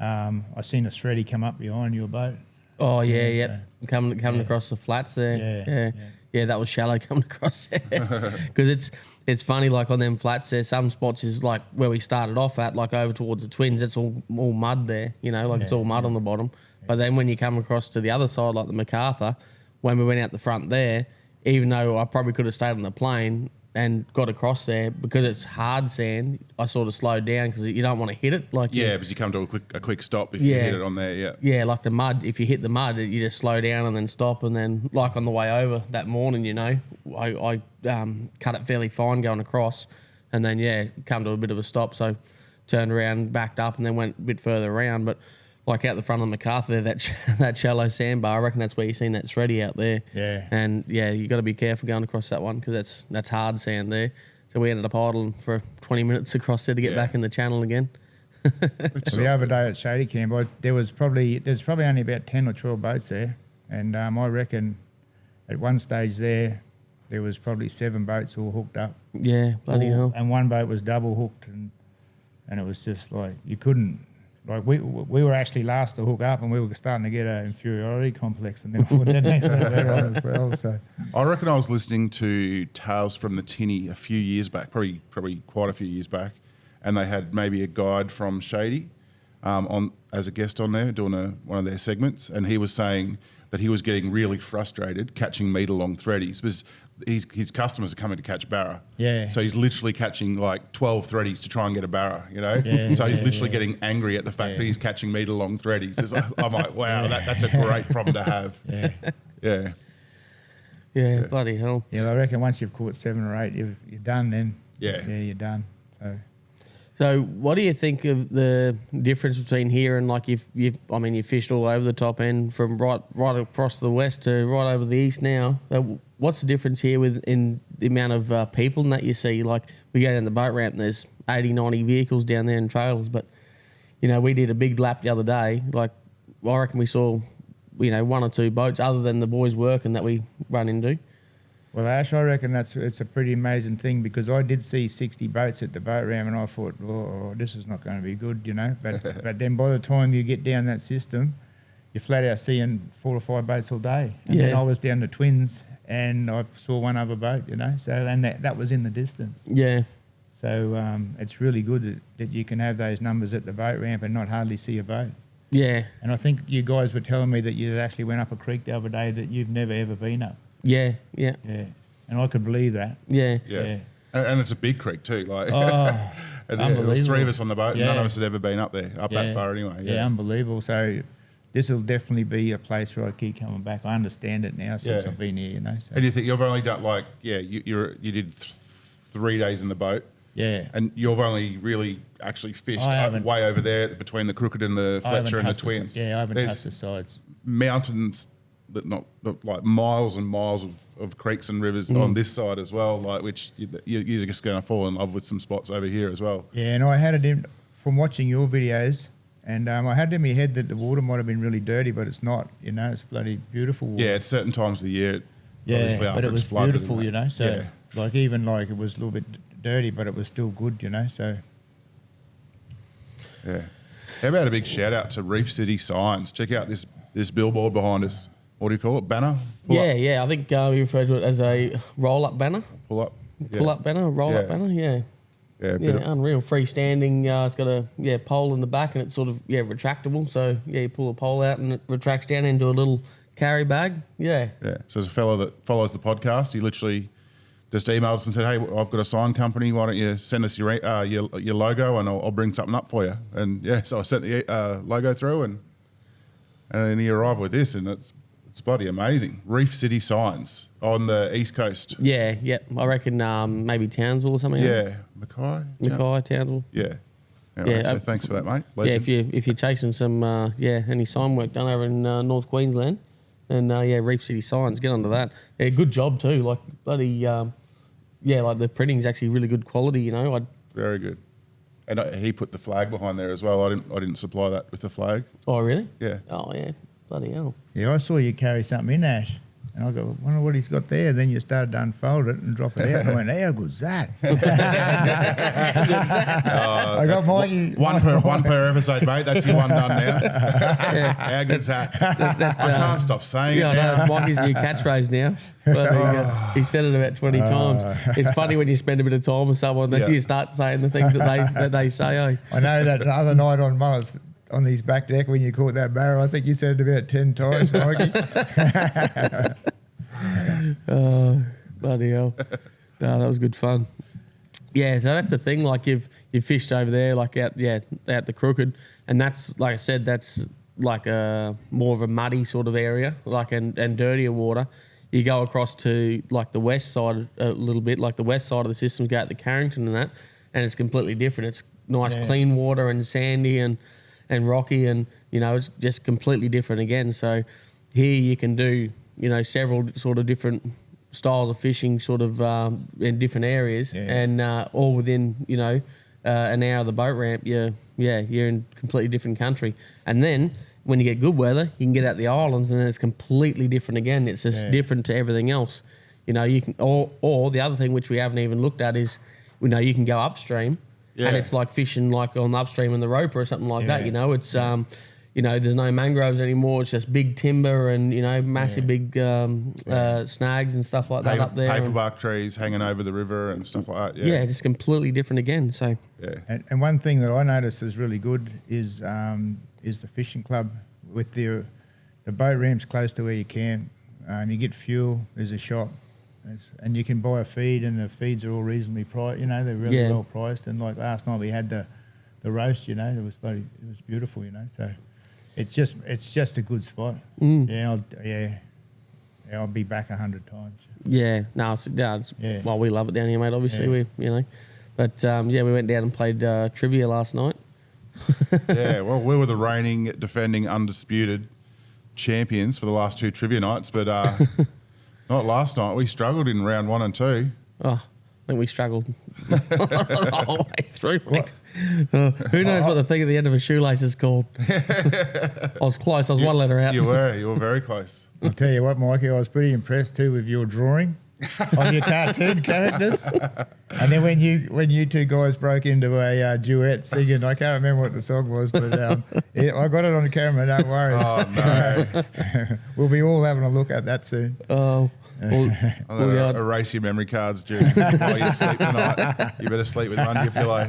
I seen a thready come up behind your boat. Oh yeah. So, coming across the flats there. Yeah, that was shallow coming across there. Because it's funny, like on them flats there, some spots is like where we started off at, like over towards the twins, it's all mud there, you know, like it's all mud on the bottom. But then when you come across to the other side, like the MacArthur, when we went out the front there, even though I probably could have stayed on the plane and got across there, because it's hard sand, I sort of slowed down because you don't want to hit it. Like because you come to a quick stop if you hit it on there. Yeah, like the mud. If you hit the mud, you just slow down and then stop. And then, like on the way over that morning, you know, I cut it fairly fine going across, and then come to a bit of a stop. So turned around, backed up, and then went a bit further around. But like out the front of the MacArthur, that shallow sandbar, I reckon that's where you've seen that thready out there. Yeah. And you got to be careful going across that one because that's hard sand there. So we ended up idling for 20 minutes across there to get back in the channel again. So the other day at Shady Camp, there's probably only about 10 or 12 boats there, and I reckon at one stage there was probably 7 boats all hooked up. Yeah, bloody hell. And one boat was double hooked, and it was just like you couldn't. Like we were actually last to hook up, and we were starting to get an inferiority complex, and then the next day they're on as well. So I reckon I was listening to Tales from the Tinny a few years back, probably quite a few years back, and they had maybe a guide from Shady on as a guest on there doing one of their segments, and he was saying that he was getting really frustrated catching meat along threadies because his customers are coming to catch barra. Yeah. So he's literally catching like 12 threadies to try and get a barra, you know? Yeah, so he's literally getting angry at the fact that he's catching meat along threadies. I'm like, wow, that's a great problem to have. Yeah. Yeah. Yeah, bloody hell. Yeah, I reckon once you've caught 7 or 8, you're done then. Yeah. Yeah, you're done. So, what do you think of the difference between here and like you fished all over the top end from right across the west to right over the east now? What's the difference here in the amount of people that you see? Like we go down the boat ramp and there's 80, 90 vehicles down there in trailers, but we did a big lap the other day. Like I reckon we saw 1 or 2 boats other than the boys working that we run into. Well, Ash, I reckon it's a pretty amazing thing because I did see 60 boats at the boat ramp and I thought, oh, this is not going to be good, But then by the time you get down that system, you're flat out seeing 4 or 5 boats all day. And then I was down to Twins and I saw 1 other boat, So, and that was in the distance. Yeah. So it's really good that you can have those numbers at the boat ramp and not hardly see a boat. Yeah. And I think you guys were telling me that you actually went up a creek the other day that you've never ever been up. Yeah. And I could believe that. Yeah. And it's a big creek too. Like, and unbelievable. there was 3 of us on the boat, and Yeah. none of us had ever been up there, that far anyway. Yeah, unbelievable. So this will definitely be a place where I keep coming back. I understand it now since I've been here, So. And you think you've only done you did 3 days in the boat. Yeah. And you've only really actually fished I up haven't- way over there between the Crooked and the I haven't Fletcher and the touched Twins. I haven't There's touched the sides. mountains that not like miles and miles of creeks and rivers on this side as well, like which you're just going to fall in love with some spots over here as well. Yeah, and I had it in from watching your videos, and I had it in my head that the water might have been really dirty, but it's not. It's bloody beautiful water. Yeah, at certain times of the year, obviously but after it was it's flooded, beautiful, isn't it? So like it was a little bit dirty, but it was still good, So yeah. How about a big shout out to Reef City Signs? Check out this billboard behind us. What do you call it? Banner? Pull up. I think we refer to it as a roll-up banner. Pull up. Yeah. Pull-up banner, roll-up Yeah. banner, yeah. Yeah, Unreal. Freestanding. It's got a pole in the back and it's sort of retractable. So you pull a pole out and it retracts down into a little carry bag. Yeah. Yeah. So there's a fellow that follows the podcast. He literally just emailed us and said, "Hey, I've got a sign company. Why don't you send us your logo and I'll bring something up for you." And so I sent the logo through and he arrived with this, and it's bloody amazing. Reef City Signs on the East Coast. Yeah. I reckon maybe Townsville or something. Yeah, Mackay. Townsville. Yeah. Anyway, so thanks for that, mate. Legend. Yeah, if you're chasing some any sign work done over in North Queensland, then Reef City Signs, get onto that. Yeah, good job too. Like bloody like the printing's actually really good quality. Very good. And he put the flag behind there as well. I didn't supply that with the flag. Oh really? Yeah. Oh yeah, bloody hell. yeah, I saw you carry something in, Ash. And I go, wonder what he's got there. Then you started to unfold it and drop it out. And I went, how good's that? I got Mikey. One per episode, mate. That's your one done now. How good's that? That's, I can't stop saying Yeah, I it know, now. it's Mikey's new catchphrase now. But he said it about 20 times. It's funny when you spend a bit of time with someone that you start saying the things that they say. I know that the other night on Mullets, on his back deck when you caught that barrel, I think you said it about 10 times, Mikey. Oh, bloody hell. No, that was good fun. Yeah, so that's the thing. Like you've fished over there, like out the Crooked, and that's like I said, that's like a more of a muddy sort of area, like and dirtier water. You go across to like the west side a little bit, like the west side of the systems go out to Carrington and that, and it's completely different. It's nice clean water and sandy and rocky, and it's just completely different again. So here you can do several sort of different styles of fishing, sort of in different areas, and all within an hour of the boat ramp. You're in completely different country, and then when you get good weather, you can get out the islands, and then it's completely different again. It's just different to everything else. You can or the other thing which we haven't even looked at is you can go upstream. Yeah. And it's like fishing like on the upstream in the roper or something like that. It's there's no mangroves anymore. It's just big timber and massive big snags and stuff like that up there. Paperbark trees hanging over the river and stuff like that. Yeah, just completely different again. So And one thing that I noticed is really good is the fishing club with the boat ramps close to where you camp. You get fuel. There's a shop. And you can buy a feed, and the feeds are all reasonably priced. They're really well priced. And like last night we had the roast. It was beautiful. So it's just a good spot. Yeah, I'll be back 100 times. Yeah, well, we love it down here, mate. Obviously, but we went down and played trivia last night. Yeah, well, we were the reigning, defending, undisputed champions for the last 2 trivia nights, but not last night. We struggled in round 1 and 2. Oh, I think we struggled the whole way through, mate. Who knows what the thing at the end of a shoelace is called? I was close. I was one letter out. You were very close. I'll tell you what, Mikey, I was pretty impressed too with your drawing of your cartoon characters. And then when you 2 guys broke into a duet singing, I can't remember what the song was, but I got it on camera. Don't worry. Oh no, we'll be all having a look at that soon. Oh. I'm going to erase your memory cards while you sleep tonight. You better sleep with one under your pillow.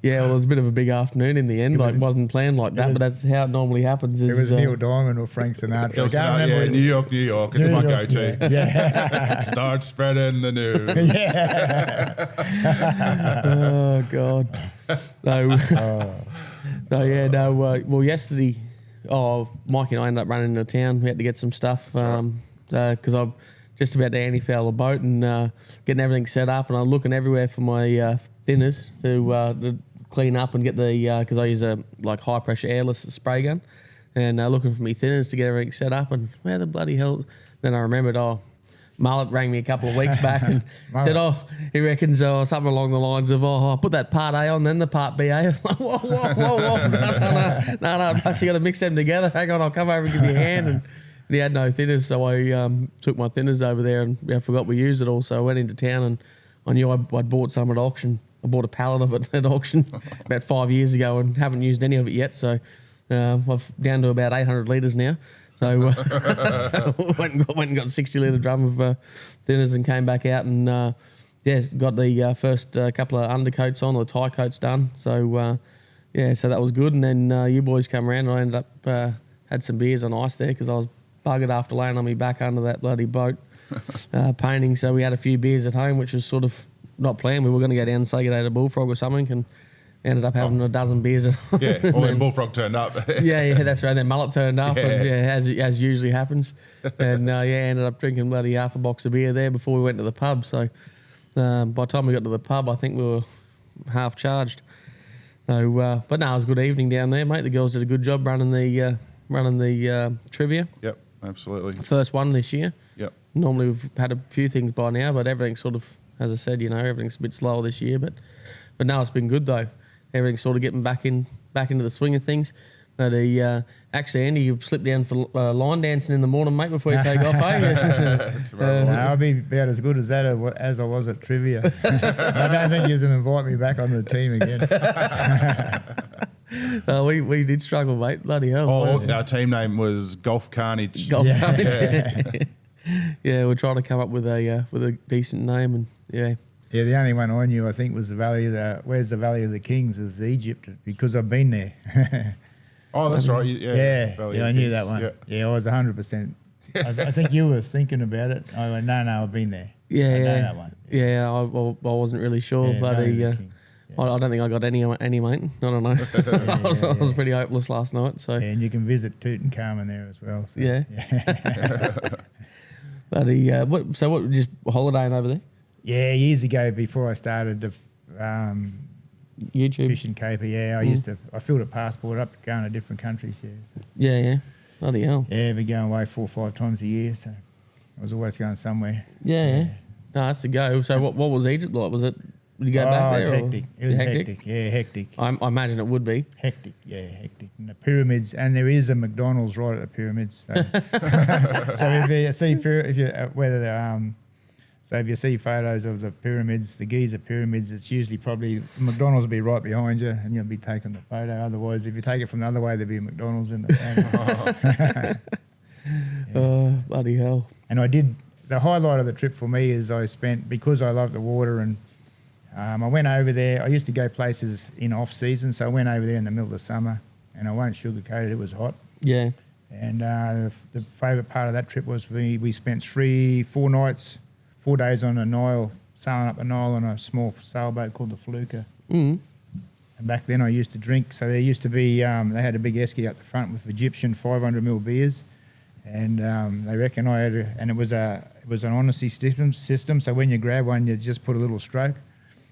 Yeah, well, it was a bit of a big afternoon in the end. It wasn't planned like that, but that's how it normally happens. It was Neil Diamond or Frank Sinatra. New York. It's my go-to. Yeah. Start spreading the news. Yeah. Oh, God. Well, yesterday, Mikey and I ended up running into town. We had to get some stuff because I'm just about to anti-foul the boat and getting everything set up, and I'm looking everywhere for my thinners to clean up and get the because I use a high pressure airless spray gun, and looking for me thinners to get everything set up. And where the bloody hell? Then I remembered, Mullet rang me a couple of weeks back and said, he reckons something along the lines of, I'll put that part A on, then the part B. I was like, whoa. No, actually got to mix them together. Hang on, I'll come over and give you a hand. And he had no thinners, so I took my thinners over there and I forgot we used it all. So I went into town and I knew I'd bought some at auction. I bought a pallet of it at auction about 5 years ago and haven't used any of it yet. So I've down to about 800 litres now. So went and got a 60-litre drum of thinners and came back out and got the first couple of undercoats on, or tie coats done. So so that was good. And then you boys come around and I ended up had some beers on ice there because I was buggered after laying on my back under that bloody boat painting. So we had a few beers at home, which was sort of not planned. We were going to go down and say good day to Bullfrog or something, and ended up having a dozen beers at home. Yeah, well, then Bullfrog turned up. yeah, that's right. Then Mullet turned up, and as usually happens. And ended up drinking bloody half a box of beer there before we went to the pub. So by the time we got to the pub, I think we were half charged. So, but no, it was a good evening down there, mate. The girls did a good job running the trivia. Yep, absolutely. First one this year. Yep. Normally we've had a few things by now, but everything's sort of, as I said, everything's a bit slower this year. But now it's been good though. Everything's sort of getting back into the swing of things. But actually, Andy, you slipped down for line dancing in the morning, mate, before you take off, I'll be about as good as that as I was at trivia. I don't think you're going to invite me back on the team again. We did struggle, mate. Bloody hell. Our team name was Golf Carnage. Carnage. Yeah, we're trying to come up with a decent name, and yeah. Yeah, the only one I knew, I think, was where's the Valley of the Kings, is Egypt, because I've been there. Oh, that's right. I knew that one. Yeah, I was 100%. I think you were thinking about it. I went, no, I've been there. Yeah, I know that one. Yeah, I wasn't really sure, but I don't think I got any, mate. I don't know. I was pretty hopeless last night. So and you can visit Tutankhamun there as well. So. Yeah. But just holidaying over there? Yeah, years ago before I started the YouTube fishing caper. Yeah, I filled a passport up going to different countries. Yeah. So. Yeah. Bloody hell. Yeah, I've been going away 4 or 5 times a year, so I was always going somewhere. Yeah. No, that's the go. So what was Egypt like? Was it? Did you go back there? It was hectic. Yeah, hectic. I imagine it would be. Hectic. And the pyramids, and there is a McDonald's right at the pyramids. So, so if you see photos of the pyramids, the Giza pyramids, it's usually probably McDonald's will be right behind you, and you'll be taking the photo. Otherwise, if you take it from the other way, there'll be a McDonald's in the front. Oh, bloody hell! And the highlight of the trip for me is because I love the water, and I went over there. I used to go places in off season, so I went over there in the middle of the summer, and I won't sugarcoat it. It was hot. Yeah. And the favourite part of that trip was we spent 4 days on a Nile, sailing up the Nile on a small sailboat called the Fluker. Mm. And back then I used to drink, so there used to be, they had a big esky up the front with Egyptian 500ml beers, and they reckon I had, and it was an honesty system. So when you grab one, you just put a little stroke.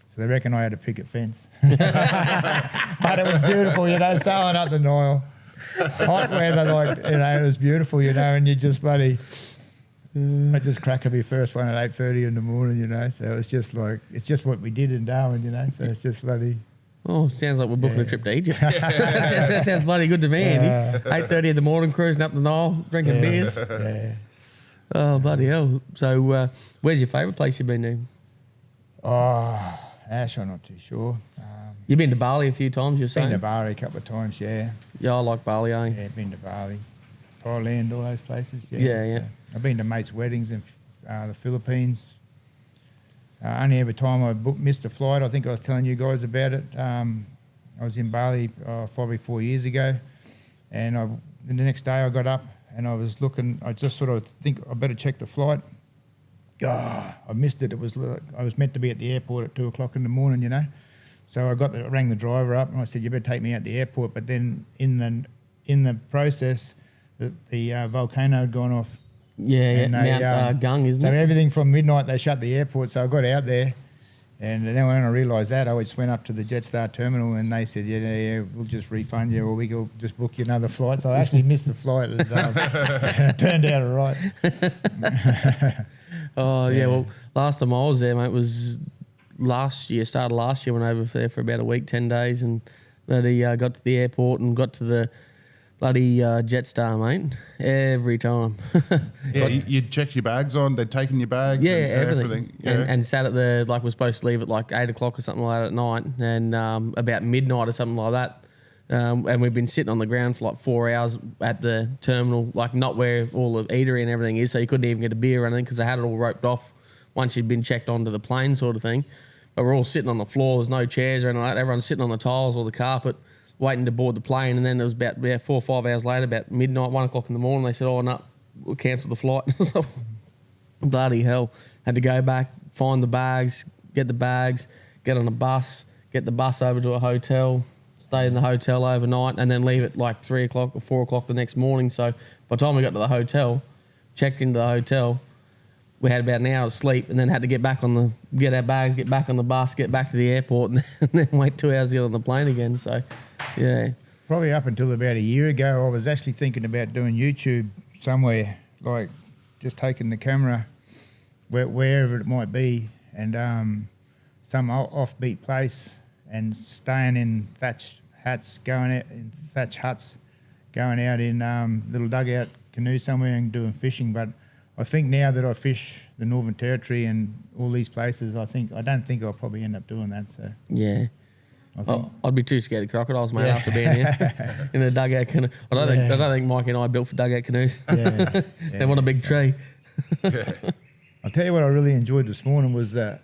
So they reckon I had a picket fence, but it was beautiful, sailing up the Nile, hot weather, it was beautiful, and you just bloody. I just crack my first one at 8:30 in the morning, So it's just what we did in Darwin, So it's just bloody. Oh, sounds like we're booking a trip to Egypt. that sounds bloody good to me, Andy. 8:30 in the morning, cruising up the Nile, drinking beers. Yeah. Oh, bloody hell. So where's your favourite place you've been to? Oh, Ash, I'm not too sure. You've been to Bali a few times, you're saying? Been to Bali a couple of times, yeah. Yeah, I like Bali, eh? Yeah, been to Bali, Thailand, all those places. Yeah. So I've been to mates' weddings in the Philippines. Only every time I missed a flight, I think I was telling you guys about it. I was in Bali probably 4 years ago, and the next day I got up and I was looking. I just sort of think I better check the flight. I missed it. I was meant to be at the airport at 2:00 in the morning, So I rang the driver up and I said, "You better take me out the airport." But then in the process, the volcano had gone off. Yeah, Mount Gung, isn't it? So everything from midnight, they shut the airport. So I got out there, and then when I realised that, I just went up to the Jetstar terminal, and they said, "Yeah, we'll just refund you, or we'll just book you another flight." So I actually missed the flight, and it turned out all right. Oh, yeah. Well, last time I was there, mate, was started last year, went over there for about a week, 10 days, and bloody got to the airport and got to the bloody Jetstar, mate, every time. Yeah, you'd check your bags on, they'd taken your bags yeah, and everything. Yeah. And sat at we're supposed to leave at like 8:00 or something like that at night, and about midnight or something like that. And we've been sitting on the ground for like 4 hours at the terminal, like not where all the eatery and everything is, so you couldn't even get a beer or anything because they had it all roped off once you'd been checked onto the plane sort of thing. But we're all sitting on the floor, there's no chairs or anything like that, everyone's sitting on the tiles or the carpet waiting to board the plane, and then it was about 4 or 5 hours later, about midnight, 1:00 in the morning, they said, "Oh, no, we'll cancel the flight." So, bloody hell. Had to go back, find the bags, get on a bus, get the bus over to a hotel, stay in the hotel overnight, and then leave at like 3:00 or 4:00 the next morning. So by the time we got to the hotel, checked into the hotel, we had about an hour's sleep, and then had to get our bags, get back on the bus, get back to the airport, and then wait 2 hours to get on the plane again. So, yeah. Probably up until about a year ago, I was actually thinking about doing YouTube somewhere, like just taking the camera wherever it might be, and some offbeat place, and staying in thatch huts, going out in little dugout canoe somewhere and doing fishing. But I think now that I fish the Northern Territory and all these places, I don't think I'll probably end up doing that. So yeah, I'd be too scared of crocodiles, mate, after being here in a dugout canoe. I don't think Mikey and I are built for dugout canoes. Yeah, They want a big tree. I'll tell you what I really enjoyed this morning was the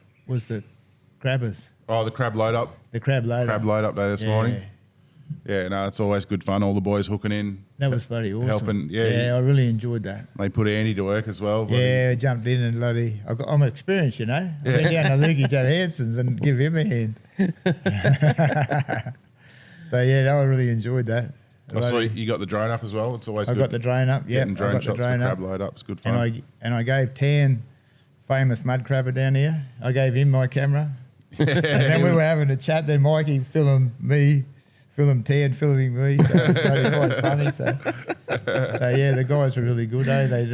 crabbers. Oh, the crab load up. The crab load up day this morning. Yeah, no, it's always good fun. All the boys hooking in. That was bloody awesome. Helping, I really enjoyed that. They put Andy to work as well. Yeah, I jumped in and bloody. I'm experienced, I went down to Lukey Johansson's and give him a hand. So I really enjoyed that. I saw you got the drone up as well. It's always good. I got the drone up. Yeah, Getting drone shots for crab load up. It's good fun. And I gave Tan, famous mud crabber down here, I gave him my camera. And then we were having a chat. Then Mikey filmed me. Tan filming me, so it was really quite funny. So the guys were really good, eh? They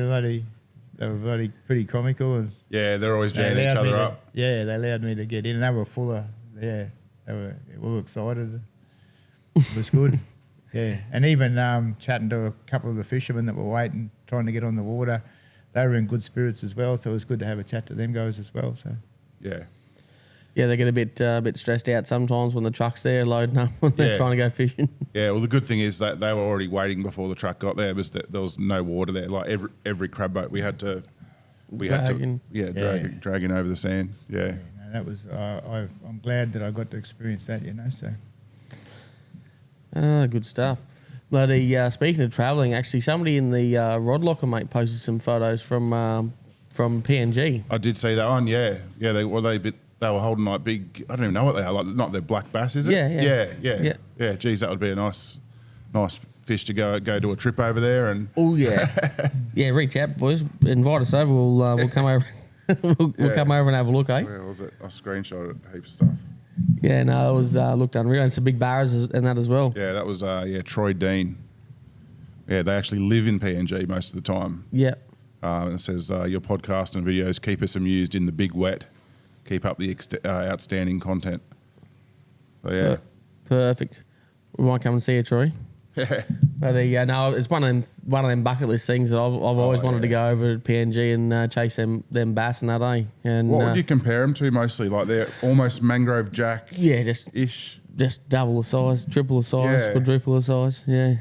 were bloody pretty comical, and they're always jamming each other up. Yeah, they allowed me to get in, and they were full of they were all excited. It was good. Yeah, and even chatting to a couple of the fishermen that were waiting, trying to get on the water, they were in good spirits as well. So it was good to have a chat to them guys as well. So yeah, they get a bit stressed out sometimes when the truck's there loading up when they're trying to go fishing. Yeah, well, the good thing is that they were already waiting before the truck got there. Was that there was no water there? Like every crab boat, we had to dragging over the sand. Yeah, no, that was. I'm glad that I got to experience that. So. Good stuff. But speaking of travelling, actually, somebody in the Rod Locker, mate, posted some photos from PNG. I did see that one. Yeah. They were holding like big. I don't even know what they are. Like not their black bass, is it? Yeah. Geez, that would be a nice fish to go do a trip over there. And Oh yeah, yeah. Reach out, boys. Invite us over. We'll come over. we'll come over and have a look, eh? where was it? I screenshotted heaps of stuff. Yeah, no, it was looked unreal, and some big barras and that as well. Yeah, that was Troy Dean. Yeah, they actually live in PNG most of the time. Yeah. And it says your podcast and videos keep us amused in the big wet. Keep up the outstanding content. So yeah. Perfect. We might come and see you, Troy. But no, it's one of them bucket list things that I've always wanted to go over to PNG and chase them bass and that, eh? And What would you compare them to mostly? Like they're almost mangrove jack ish. just double the size, triple the size, Yeah. quadruple the size. Yeah.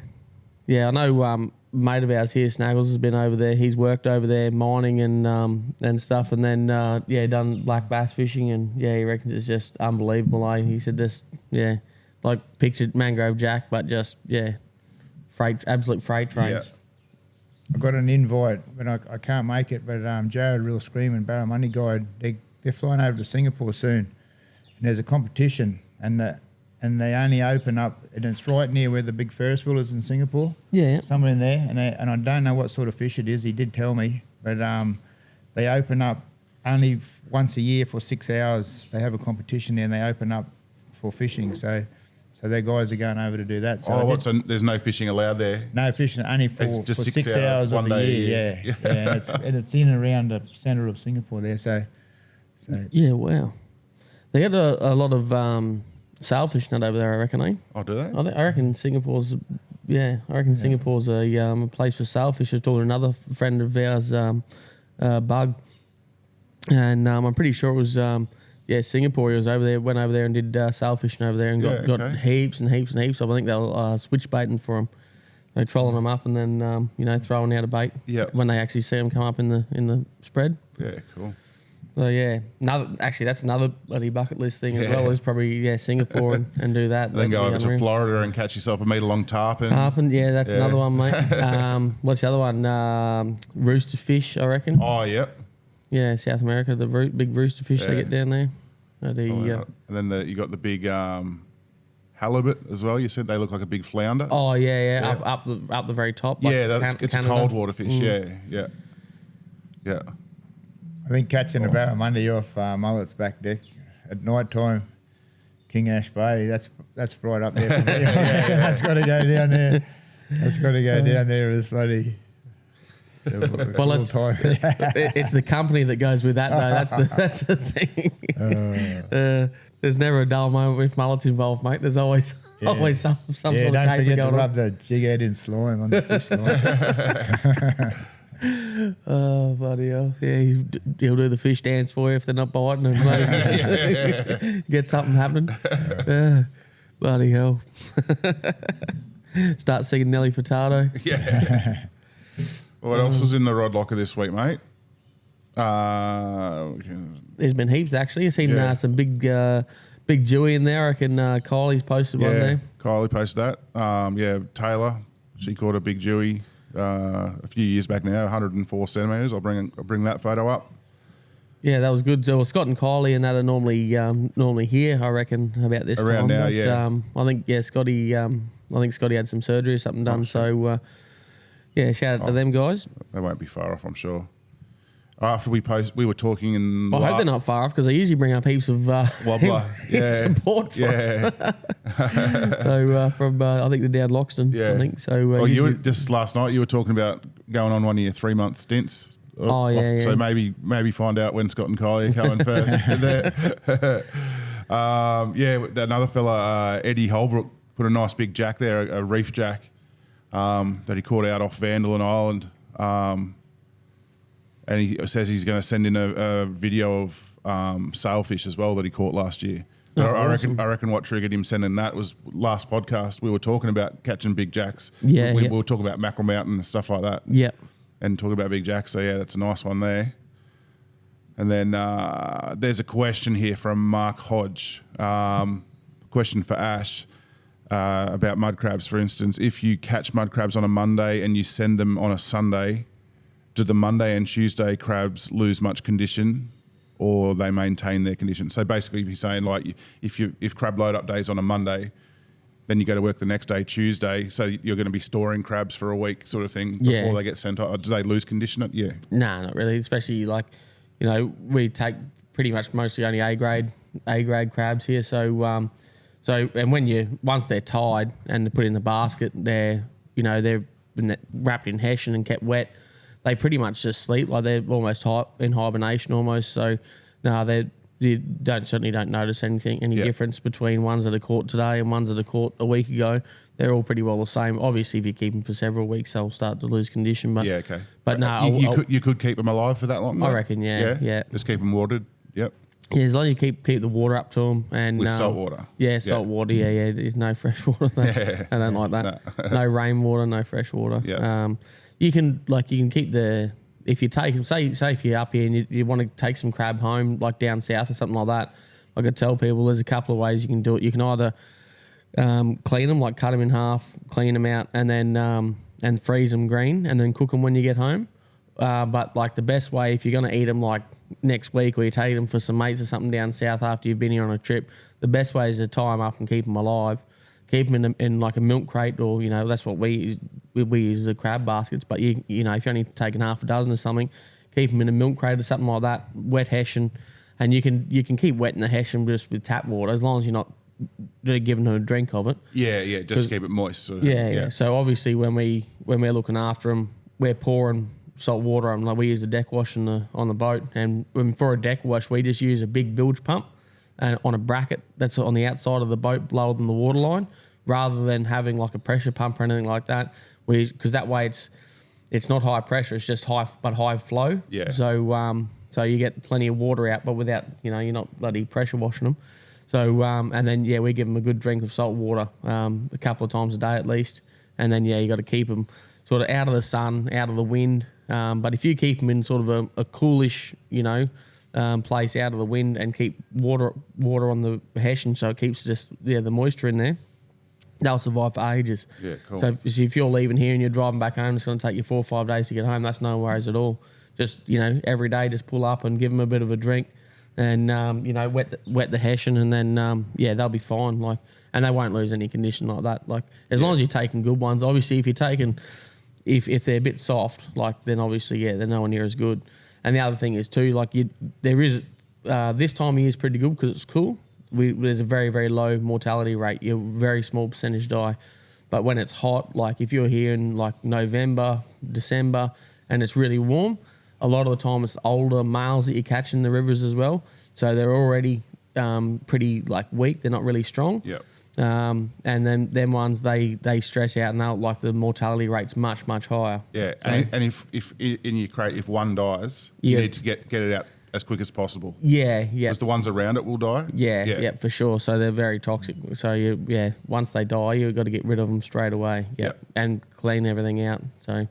Yeah, I know mate of ours here, Snaggles, has been over there. He's worked over there mining and stuff, and then done black bass fishing, and he reckons it's just unbelievable. Eh? He said this, like pictured mangrove jack, but just absolute freight trains. I got an invite, but I can't make it. But Jared Real Scream and Barramundi Guide, they're flying over to Singapore soon, and there's a competition, and they only open up, and it's right near where the big Ferris wheel is in Singapore. Yeah. Somewhere in there, and I don't know what sort of fish it is. He did tell me, but they open up only once a year for 6 hours. They have a competition there, and they open up for fishing. So their guys are going over to do that. So There's no fishing allowed there? no fishing, only for Just 6 hours of one the day a year. year. Yeah. And it's in and around the centre of Singapore there. So Yeah, wow. They got a lot of sailfish nut over there, I reckon, eh? Oh, do they? I reckon Singapore's a place for sailfish. I was talking to another friend of ours, Bug, and I'm pretty sure it was Singapore. He was over there, went over there and did sailfishing over there, and got heaps and heaps and heaps of. I think they were switch baiting for them. They're trolling them up and then throwing out a bait. When they actually see them come up in the spread. Yeah, cool. So that's another bloody bucket list thing as well. Is probably Singapore and do that. Then go over to Florida and catch yourself a metre long tarpon. Tarpon, that's another one, mate. What's the other one? Rooster fish, I reckon. Oh, yep. Yeah, South America, the big rooster fish they get down there. And then you got the big halibut as well. You said they look like a big flounder. Oh yeah. Up the very top. Like It's a cold water fish. Yeah. I think catching a barramundi off Mullet's back deck at night time, King Ash Bay, that's right up there for me. That's got to go down there. That's got to go down there as bloody. Well, it's the company that goes with that though. That's the thing. There's never a dull moment with mullets involved, mate. There's always some sort of don't forget to going rub on. the jig head in slime on the fish line. Oh, bloody hell. Yeah, he'll do the fish dance for you if they're not biting and get something happening. Bloody hell. Start singing Nelly Furtado. Yeah. What else was in the rod locker this week, mate? There's been heaps, actually. I've seen some big Dewey in there. I reckon Kylie's posted one there. Kylie posted that. Taylor, she caught a big Dewey a few years back now, 104 centimetres. I'll bring that photo up. Yeah, that was good. So Scott and Kylie and that are normally here, I reckon, about this around time. Now, I think Scotty. I think Scotty had some surgery or something done. Sure. So shout out to them guys. They won't be far off, I'm sure. After we were talking in. I hope they're not far off because they usually bring up heaps of wobbler, support for us. So from I think they're down Loxton. I think so. You were just last night. You were talking about going on one of your 3-month stints. So maybe find out when Scott and Kylie are coming first. Another fella, Eddie Holbrook, put a nice big jack there, a reef jack that he caught out off Vandalen Island. And he says he's going to send in a video of sailfish as well that he caught last year. Awesome. I reckon what triggered him sending that was last podcast we were talking about catching big jacks. We were talking about Mackerel Mountain and stuff like that. Yeah. And talking about big jacks. So that's a nice one there. And then there's a question here from Mark Hodge. Question for Ash about mud crabs, for instance. If you catch mud crabs on a Monday and you send them on a Sunday, do the Monday and Tuesday crabs lose much condition, or they maintain their condition? So basically, he's saying like if crab load up days on a Monday, then you go to work the next day, Tuesday. So you're going to be storing crabs for a week, sort of thing, before they get sent off. Do they lose condition? Yeah. Nah, not really. Especially like, we take pretty much mostly only A grade crabs here. So and once they're tied and they're put in the basket, they're wrapped in hessian and kept wet. They pretty much just sleep, like they're almost in hibernation almost. So no, you certainly don't notice any difference between ones that are caught today and ones that are caught a week ago. They're all pretty well the same. Obviously, if you keep them for several weeks, they'll start to lose condition. But yeah, okay. But no, you could keep them alive for that long, though? I reckon. Yeah. Just keep them watered. Yep. Yeah, as long as you keep the water up to them and with salt water. Yeah, salt water. Yeah. There's no fresh water. I don't like that. No rainwater, no fresh water. Yeah. You can keep if you take them, say if you're up here and you want to take some crab home, like down south or something like that, like I tell people, there's a couple of ways you can do it. You can either clean them, like cut them in half, clean them out, and then and freeze them green, and then cook them when you get home. But like the best way, if you're going to eat them like next week, or you take them for some mates or something down south after you've been here on a trip, the best way is to tie them up and keep them alive. Keep them in like a milk crate, or that's what we use the crab baskets. But if you're only taking half a dozen or something, keep them in a milk crate or something like that. Wet hessian, and you can keep wetting the hessian just with tap water, as long as you're not giving them a drink of it. Yeah, just keep it moist. Sort of yeah. So obviously when we're looking after them, we're pouring salt water on. Like we use a deck wash on the boat, and for a deck wash we just use a big bilge pump and on a bracket that's on the outside of the boat lower than the water line, rather than having like a pressure pump or anything like that. Because that way it's not high pressure, it's just high flow. Yeah. So you get plenty of water out, but without you're not bloody pressure washing them. So and then we give them a good drink of salt water a couple of times a day at least, and then you got to keep them sort of out of the sun, out of the wind. But if you keep them in sort of a coolish place out of the wind, and keep water on the hessian, so it keeps the moisture in there, they'll survive for ages. Yeah, cool. So if you're leaving here and you're driving back home, it's going to take you 4 or 5 days to get home. That's no worries at all. Just every day, just pull up and give them a bit of a drink, and wet the hessian, and then they'll be fine. Like, and they won't lose any condition like that. Like, as long as you're taking good ones. Obviously, if you're taking if they're a bit soft, like, then obviously they're nowhere near as good. And the other thing is too, like, there is this time of year is pretty good because it's cool. There's a very, very low mortality rate. You're very small percentage die. But when it's hot, like if you're here in like November, December, and it's really warm, a lot of the time it's older males that you catch in the rivers as well. So they're already pretty like weak. They're not really strong. Yep. And then them ones, they stress out, and they'll, like, the mortality rate's much, much higher. Yeah. And if in your crate, if one dies, you need to get it out as quick as possible. Yeah. Because the ones around it will die. Yeah, for sure. So they're very toxic. So once they die, you've got to get rid of them straight away. Yep. And clean everything out. So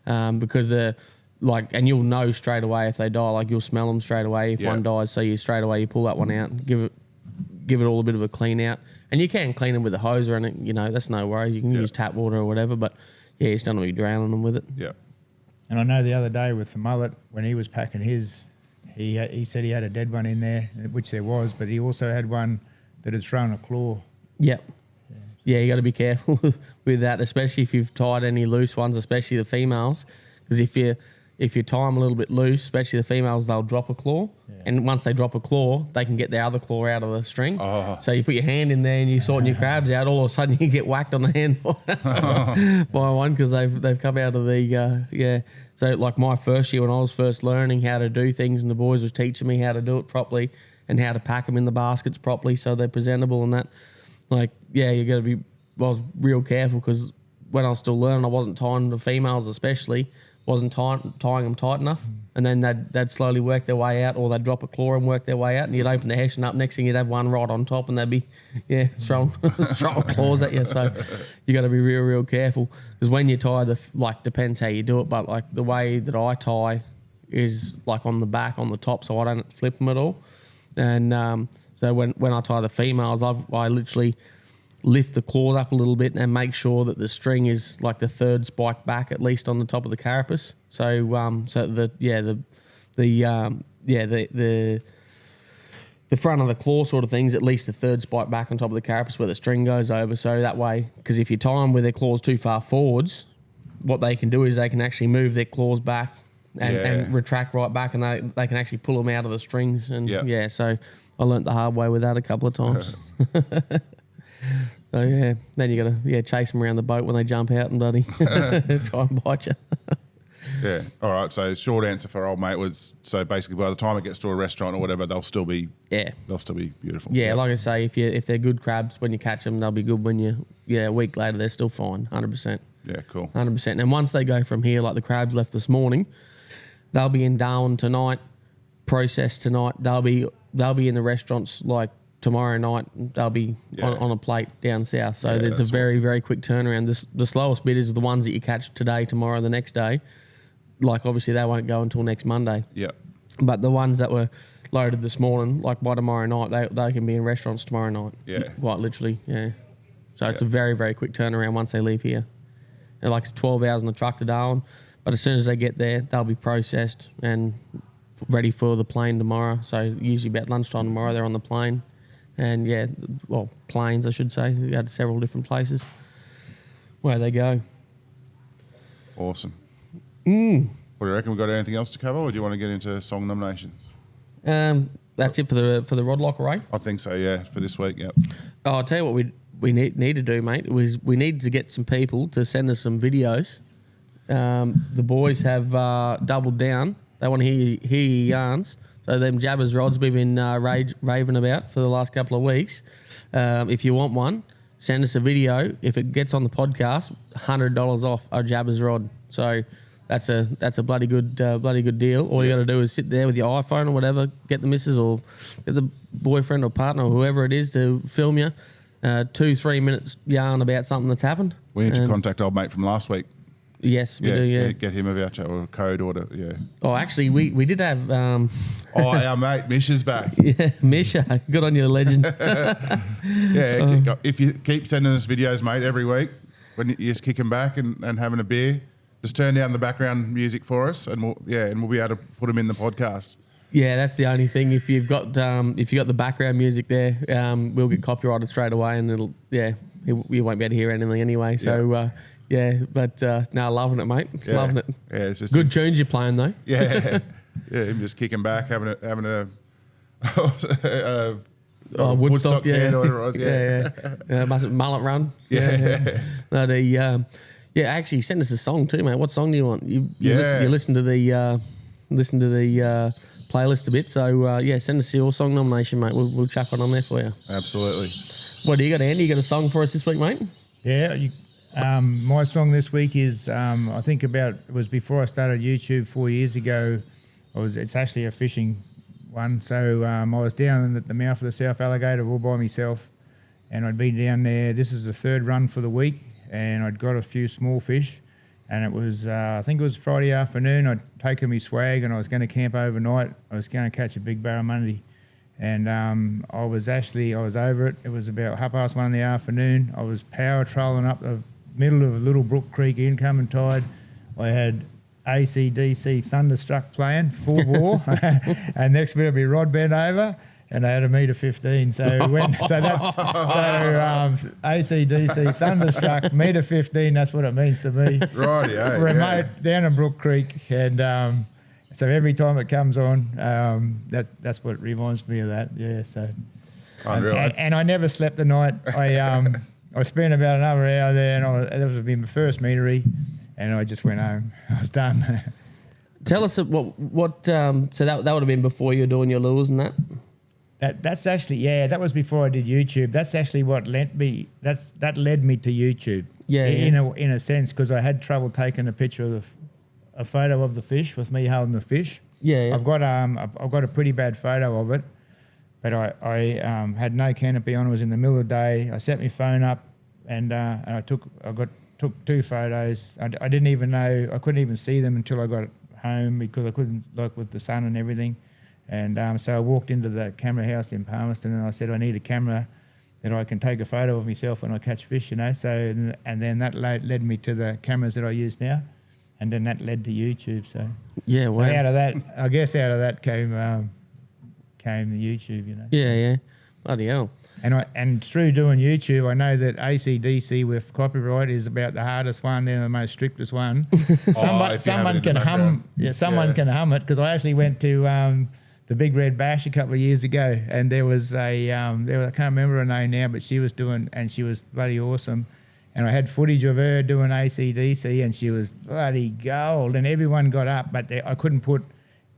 because and you'll know straight away if they die. Like, you'll smell them straight away if one dies. So you pull that one out, and give it all a bit of a clean out. And you can clean them with a hose or anything, that's no worries. You can use tap water or whatever, but you just don't want to be drowning them with it. Yeah. And I know the other day with the mullet, when he was packing his, he said he had a dead one in there, which there was, but he also had one that had thrown a claw. Yep. Yeah, you got to be careful with that, especially if you've tied any loose ones, especially the females, because if you tie them a little bit loose, especially the females, they'll drop a claw. Yeah. And once they drop a claw, they can get the other claw out of the string. Oh. So you put your hand in there and you're sorting your crabs out, all of a sudden you get whacked on the hand by one because they've come out of the, So like my first year when I was first learning how to do things, and the boys was teaching me how to do it properly and how to pack them in the baskets properly so they're presentable and that. Like, you got to be, I was real careful because when I was still learning, I wasn't tying the females especially, wasn't tying them tight enough, and then they'd slowly work their way out, or they'd drop a claw and work their way out, and you'd open the hessian up. Next thing, you'd have one right on top, and they'd be throwing claws at you. So you got to be real, real careful, because when you tie depends how you do it, but like the way that I tie is like on the back, on the top, so I don't flip them at all. And so when I tie the females, I literally lift the claws up a little bit and make sure that the string is like the third spike back at least on the top of the carapace. So the front of the claw sort of things, at least the third spike back on top of the carapace where the string goes over. So that way, because if you tie them with their claws too far forwards, what they can do is they can actually move their claws back and retract right back, and they can actually pull them out of the strings. And so I learnt the hard way with that a couple of times. So yeah, then you got to chase them around the boat when they jump out and bloody try and bite you. Yeah. All right. So short answer for old mate was, so basically by the time it gets to a restaurant or whatever, they'll still be beautiful. Yeah, like I say, if they're good crabs when you catch them, they'll be good when a week later they're still fine, 100%. Yeah, cool. 100%. And once they go from here, like the crabs left this morning, they'll be in Darwin tonight, processed tonight. They'll be in the restaurants like tomorrow night. They'll be on a plate down south. So there's a very, very quick turnaround. The slowest bit is the ones that you catch today, tomorrow, the next day. Like obviously they won't go until next Monday. Yeah. But the ones that were loaded this morning, like by tomorrow night, they can be in restaurants tomorrow night. Yeah. Quite literally, yeah. So it's a very, very quick turnaround once they leave here. And like it's 12 hours on the truck to Darwin. But as soon as they get there, they'll be processed and ready for the plane tomorrow. So usually about lunchtime tomorrow, they're on the plane. And planes, I should say. We go to several different places where they go. Awesome. What do you reckon? We got anything else to cover, or do you want to get into song nominations? That's it for the Rod Locker, eh? I think so. Yeah, for this week. Yep. Oh, I'll tell you what we need to do, mate. We need to get some people to send us some videos. The boys have doubled down. They want to hear your yarns. So them Jabbers rods we've been raving about for the last couple of weeks. If you want one, send us a video. If it gets on the podcast, $100 off a Jabbers rod. So that's a bloody good deal. All you got to do is sit there with your iPhone or whatever, get the missus or get the boyfriend or partner or whoever it is to film you 2-3 minutes yarn about something that's happened. We need to contact old mate from last week. Yes, we do. Yeah, get him a voucher or a code or whatever. Yeah. Oh, actually, we did have. Our mate Misha's back. Yeah, Misha, good on you, legend. If you keep sending us videos, mate, every week when you're just kicking back and having a beer, just turn down the background music for us, and we'll be able to put them in the podcast. Yeah, that's the only thing. If you've got the background music there, we'll get copyrighted straight away, and you won't be able to hear anything anyway. So. Loving it, mate. Yeah. Loving it. Yeah, it's just good tunes you're playing though. Yeah, him just kicking back, having a Woodstock, head or whatever it was. Mad Mullet run. Actually, send us a song too, mate. What song do you want? You listen to the playlist a bit. So send us your song nomination, mate. We'll chuck one on there for you. Absolutely. What do you got, Andy? You got a song for us this week, mate? Yeah. My song this week is I think it was before I started YouTube 4 years ago. It's actually a fishing one. So I was down at the mouth of the South Alligator all by myself, and I'd been down there. This is the third run for the week, and I'd got a few small fish, and it was I think it was Friday afternoon. I'd taken my swag and I was going to camp overnight. I was going to catch a big barramundi, and I was over it. It was about 1:30 in the afternoon. I was power trolling up the middle of a little brook creek incoming tide. I had AC/DC Thunderstruck playing full bore, and next minute my rod bent over, and I had 1.15 So AC/DC Thunderstruck 1.15 That's what it means to me. Right, yeah. Remote down in Brook Creek, and so every time it comes on, that's what reminds me of that. Yeah, so and I never slept the night. I spent about another hour there, and that was my first meatery, and I just went home. I was done. Tell us what. So that would have been before you were doing your lures and that. That's actually that was before I did YouTube. That's actually what led me to YouTube. Yeah, in a sense, because I had trouble taking a photo of the fish with me holding the fish. Yeah. I've got a pretty bad photo of it. But I had no canopy on. It was in the middle of the day. I set my phone up, and I took 2 photos. I didn't even know. I couldn't even see them until I got home because I couldn't, like, with the sun and everything. And so I walked into the camera house in Palmerston, and I said, I need a camera that I can take a photo of myself when I catch fish, So and then that led me to the cameras that I use now, and then that led to YouTube. So yeah, wow. So out of that became the YouTube, Yeah. Bloody hell. And through doing YouTube, I know that AC/DC with copyright is about the hardest one. They're the most strictest one. Someone can hum. Yeah, someone can hum it, because I actually went to the Big Red Bash a couple of years ago, and there was I can't remember her name now, but she was doing, and she was bloody awesome. And I had footage of her doing AC/DC, and she was bloody gold. And everyone got up, but I couldn't put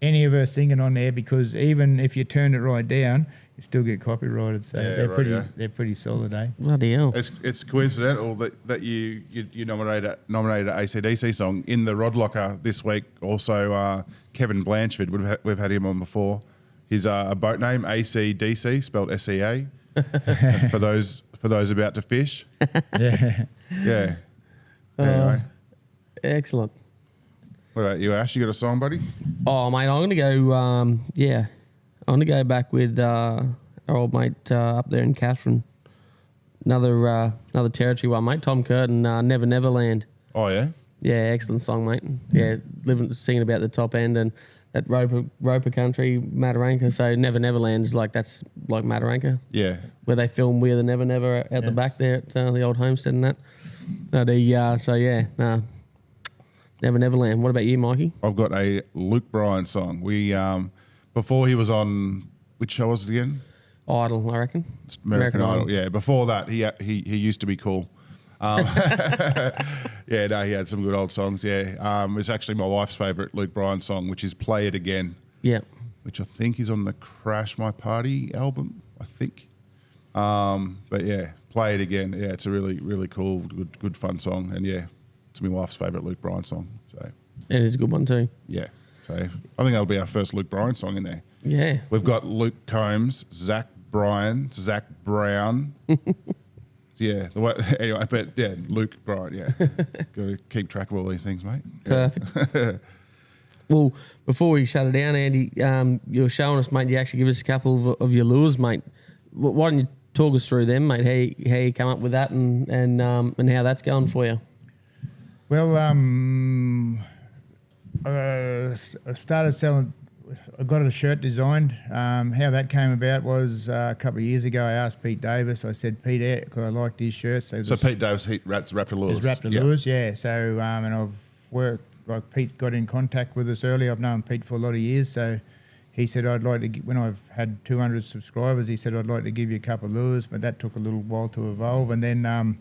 any of her singing on there, because even if you turned it right down, you still get copyrighted. So they're pretty solid, eh? Bloody hell. It's coincidental that you nominated an AC/DC song in the Rod Locker this week. Also, Kevin Blanchford, we've had him on before. His a boat name, AC/DC, spelled SEA. for those about to fish. Yeah. Anyway. Excellent. What about you, Ash? You got a song, buddy? Oh, mate, I'm going to go, I'm going to go back with our old mate up there in Catherine. Another territory one, mate. Tom Curtin, Never Never Land. Oh, yeah? Yeah, excellent song, mate. Yeah, singing about the top end and that Roper country, Mataranka. So Never Never Land is that's like Mataranka. Yeah. Where they film We're the Never Never at the back there at the old homestead and that. Never Never Land. What about you, Mikey? I've got a Luke Bryan song. We before he was on, which show was it again? Idol, I reckon. American Idol. Yeah. Before that, he used to be cool. He had some good old songs. Yeah. It's actually my wife's favourite Luke Bryan song, which is "Play It Again." Yeah. Which I think is on the Crash My Party album. I think. But yeah, "Play It Again." Yeah, it's a really, really cool, good fun song, and yeah, it's my wife's favourite Luke Bryan song. So it is a good one too. Yeah. So I think that'll be our first Luke Bryan song in there. Yeah. We've got Luke Combs, Zach Bryan, Zach Brown. Yeah. Anyway, but yeah, Luke Bryan. Yeah. Got to keep track of all these things, mate. Perfect. Well, before we shut it down, Andy, you were showing us, mate. You actually give us a couple of your lures, mate. Why don't you talk us through them, mate? How you come up with that and how that's going for you? Well, I started selling. I got a shirt designed. How that came about was a couple of years ago. I asked Pete Davis. I said, Pete, because I liked his shirts. So Pete Davis, Raptor Lures. Raptor Lures, yeah. So and I've worked. Like Pete got in contact with us early. I've known Pete for a lot of years. So he said, I'd like to. When I've had 200 subscribers, he said, I'd like to give you a couple of lures, but that took a little while to evolve. And then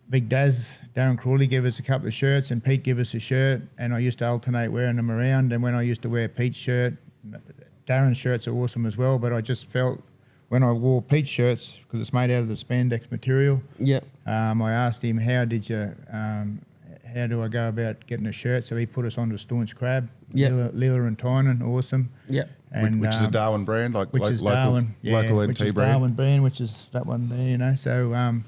Big Daz, Darren Crawley, gave us a couple of shirts, and Pete gave us a shirt, and I used to alternate wearing them around. And when I used to wear Pete's shirt, Darren's shirts are awesome as well, but I just felt when I wore Pete's shirts, because it's made out of the spandex material, I asked him, how do I go about getting a shirt? So he put us onto Staunch Crab, Leela and Tynan, awesome. Yeah. And which is a Darwin brand, which is local, Darwin, local NT which is brand. Darwin brand, which is that one there, So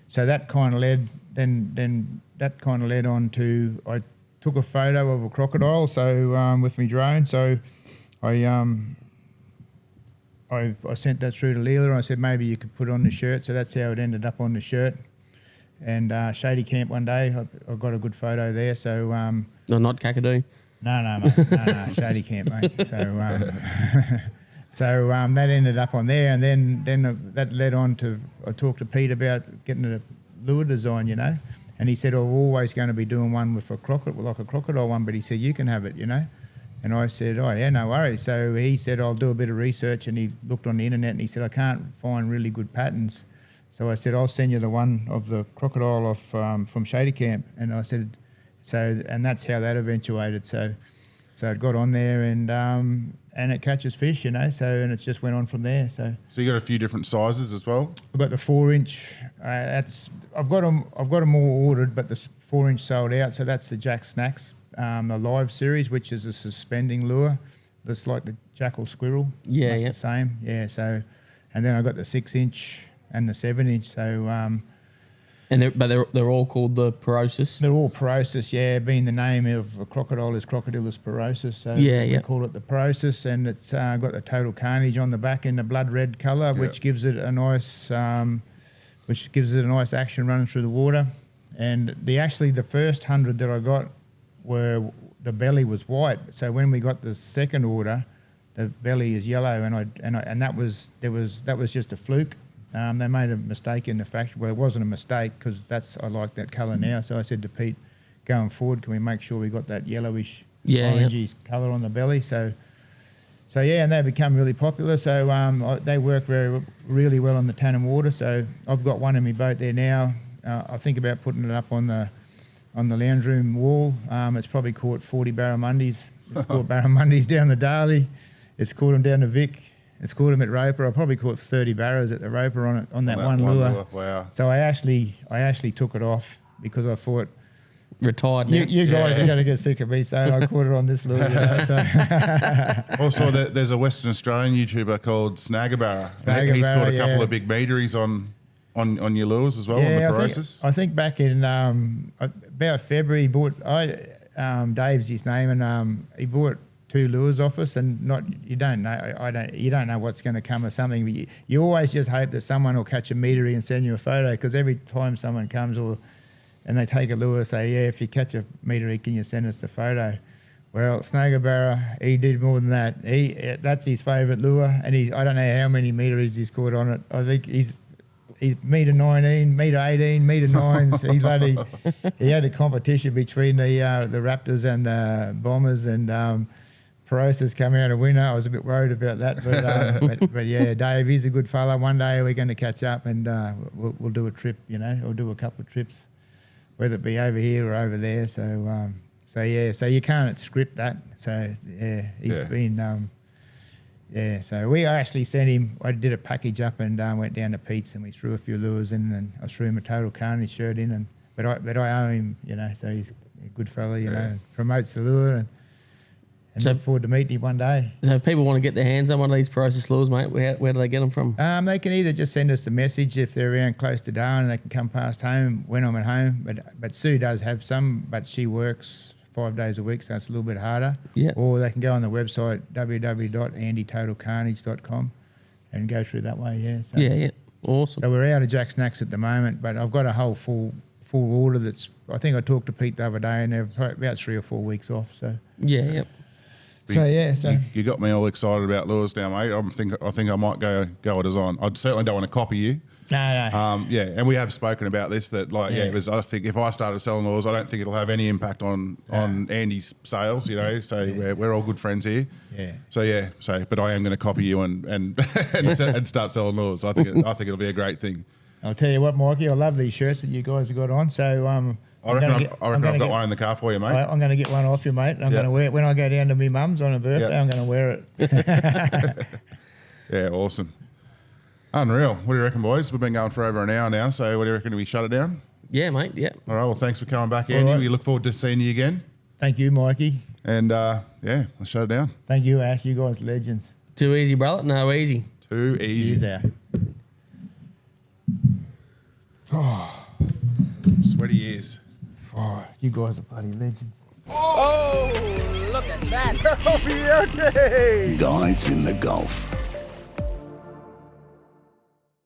so that kind of led, then that kind of led on to, I took a photo of a crocodile, so with my drone. So I sent that through to Leela, and I said maybe you could put it on the shirt. So that's how it ended up on the shirt. And Shady Camp one day, I got a good photo there. So no, not Kakadu. No, mate. No, Shady Camp, mate. So that ended up on there, and then that led on to, I talked to Pete about getting a lure design, and he said, I'm always going to be doing one with a crocodile, like a crocodile one, but he said, you can have it, And I said, oh yeah, no worries. So he said, I'll do a bit of research, and he looked on the internet, and he said, I can't find really good patterns. So I said, I'll send you the one of the crocodile from Shady Camp. And I said, and that's how that eventuated. So it got on there, and it catches fish, and it just went on from there. So you got a few different sizes as well? I've got the 4-inch. I've got them all ordered, but the 4-inch sold out. So that's the Jack Snacks, the live series, which is a suspending lure. That's like the jackal squirrel. Yeah, the same. Yeah. So, and then I got the 6-inch. And the 7-inch, so they're all called the Porosis. They're all Porosis, being the name of a crocodile is Crocodilus porosis, so we call it the Porosis, and it's got the total Carnage on the back in the blood red colour, which gives it a nice, action running through the water. And the first 100 that I got the belly was white. So when we got the second order, the belly is yellow, and that was just a fluke. They made a mistake in the factory. Well, it wasn't a mistake because I like that colour now. So I said to Pete, going forward, can we make sure we got that yellowish, orangey colour on the belly? So yeah, and they become really popular. So they work really well on the tannin water. So I've got one in my boat there now. I think about putting it up on the lounge room wall. It's probably caught 40 barramundies. It's caught barramundies down the Darley. It's caught them down the Vic. It's caught them at Roper. I probably caught 30 barras at the Roper on that one lure. Wow. So I actually took it off because I thought, retired now. You guys are going to get sick of me saying I caught it on this lure. So. Also, there's a Western Australian YouTuber called Snaggabarra. He's caught a couple of big meteries on your lures as well, on the Porosis. I think back in about February, he bought Dave's his name, and he bought 2 lures off us, and you don't know what's going to come or something. But you always just hope that someone will catch a metery and send you a photo, because every time someone comes and they take a lure, say, yeah, if you catch a metery, can you send us the photo? Well, Snaggabarra, he did more than that. That's his favourite lure, and I don't know how many meteries he's caught on it. I think he's metre 19, metre 18, metre 9s. He had a competition between the Raptors and the Bombers, and Porosis come out a winner. I was a bit worried about that, but yeah, Dave, he's a good fella. One day we're going to catch up, and we'll do a trip. We'll do a couple of trips, whether it be over here or over there. So you can't script that. So yeah, he's been. So we actually sent him. I did a package up and went down to Pete's, and we threw a few lures in, and I threw him a Total Carnage shirt in, but I owe him, so he's a good fella, and promotes the lure, and look forward to meeting him one day. So if people want to get their hands on one of these Porosis lures, mate, where do they get them from? They can either just send us a message if they're around close to Darwin, and they can come past home when I'm at home. But Sue does have some, but she works 5 days a week, so it's a little bit harder. Yeah. Or they can go on the website www.andytotalcarnage.com and go through that way. Yeah. So, yeah. Awesome. So we're out of Jack Snacks at the moment, but I've got a whole full order. I think I talked to Pete the other day, and they're about 3 or 4 weeks off. So yeah. You got me all excited about lures now, mate. I think I might go a design. I certainly don't want to copy you. No. And we have spoken about this. I think if I started selling lures, I don't think it'll have any impact on Andy's sales. So we're all good friends here. Yeah. But I am going to copy you and start selling lures. I think it'll be a great thing. I'll tell you what, Mikey, I love these shirts that you guys have got on. So I reckon I've got one in the car for you, mate. I'm going to get one off you, mate. I'm going to wear it when I go down to my mum's on her birthday. I'm going to wear it. Yeah, awesome. Unreal. What do you reckon, boys? We've been going for over an hour now, so what do you reckon? Do we shut it down? Yeah, mate, yeah. All right, well, thanks for coming back, Andy. We look forward to seeing you again. Thank you, Mikey. And, let's shut it down. Thank you, Ash. You guys legends. Too easy, brother? No, easy. Too easy. Cheers out. Oh, sweaty ears. Oh, you guys are bloody legends. Oh, look at that. Oh, beauty. Guys in the Gulf.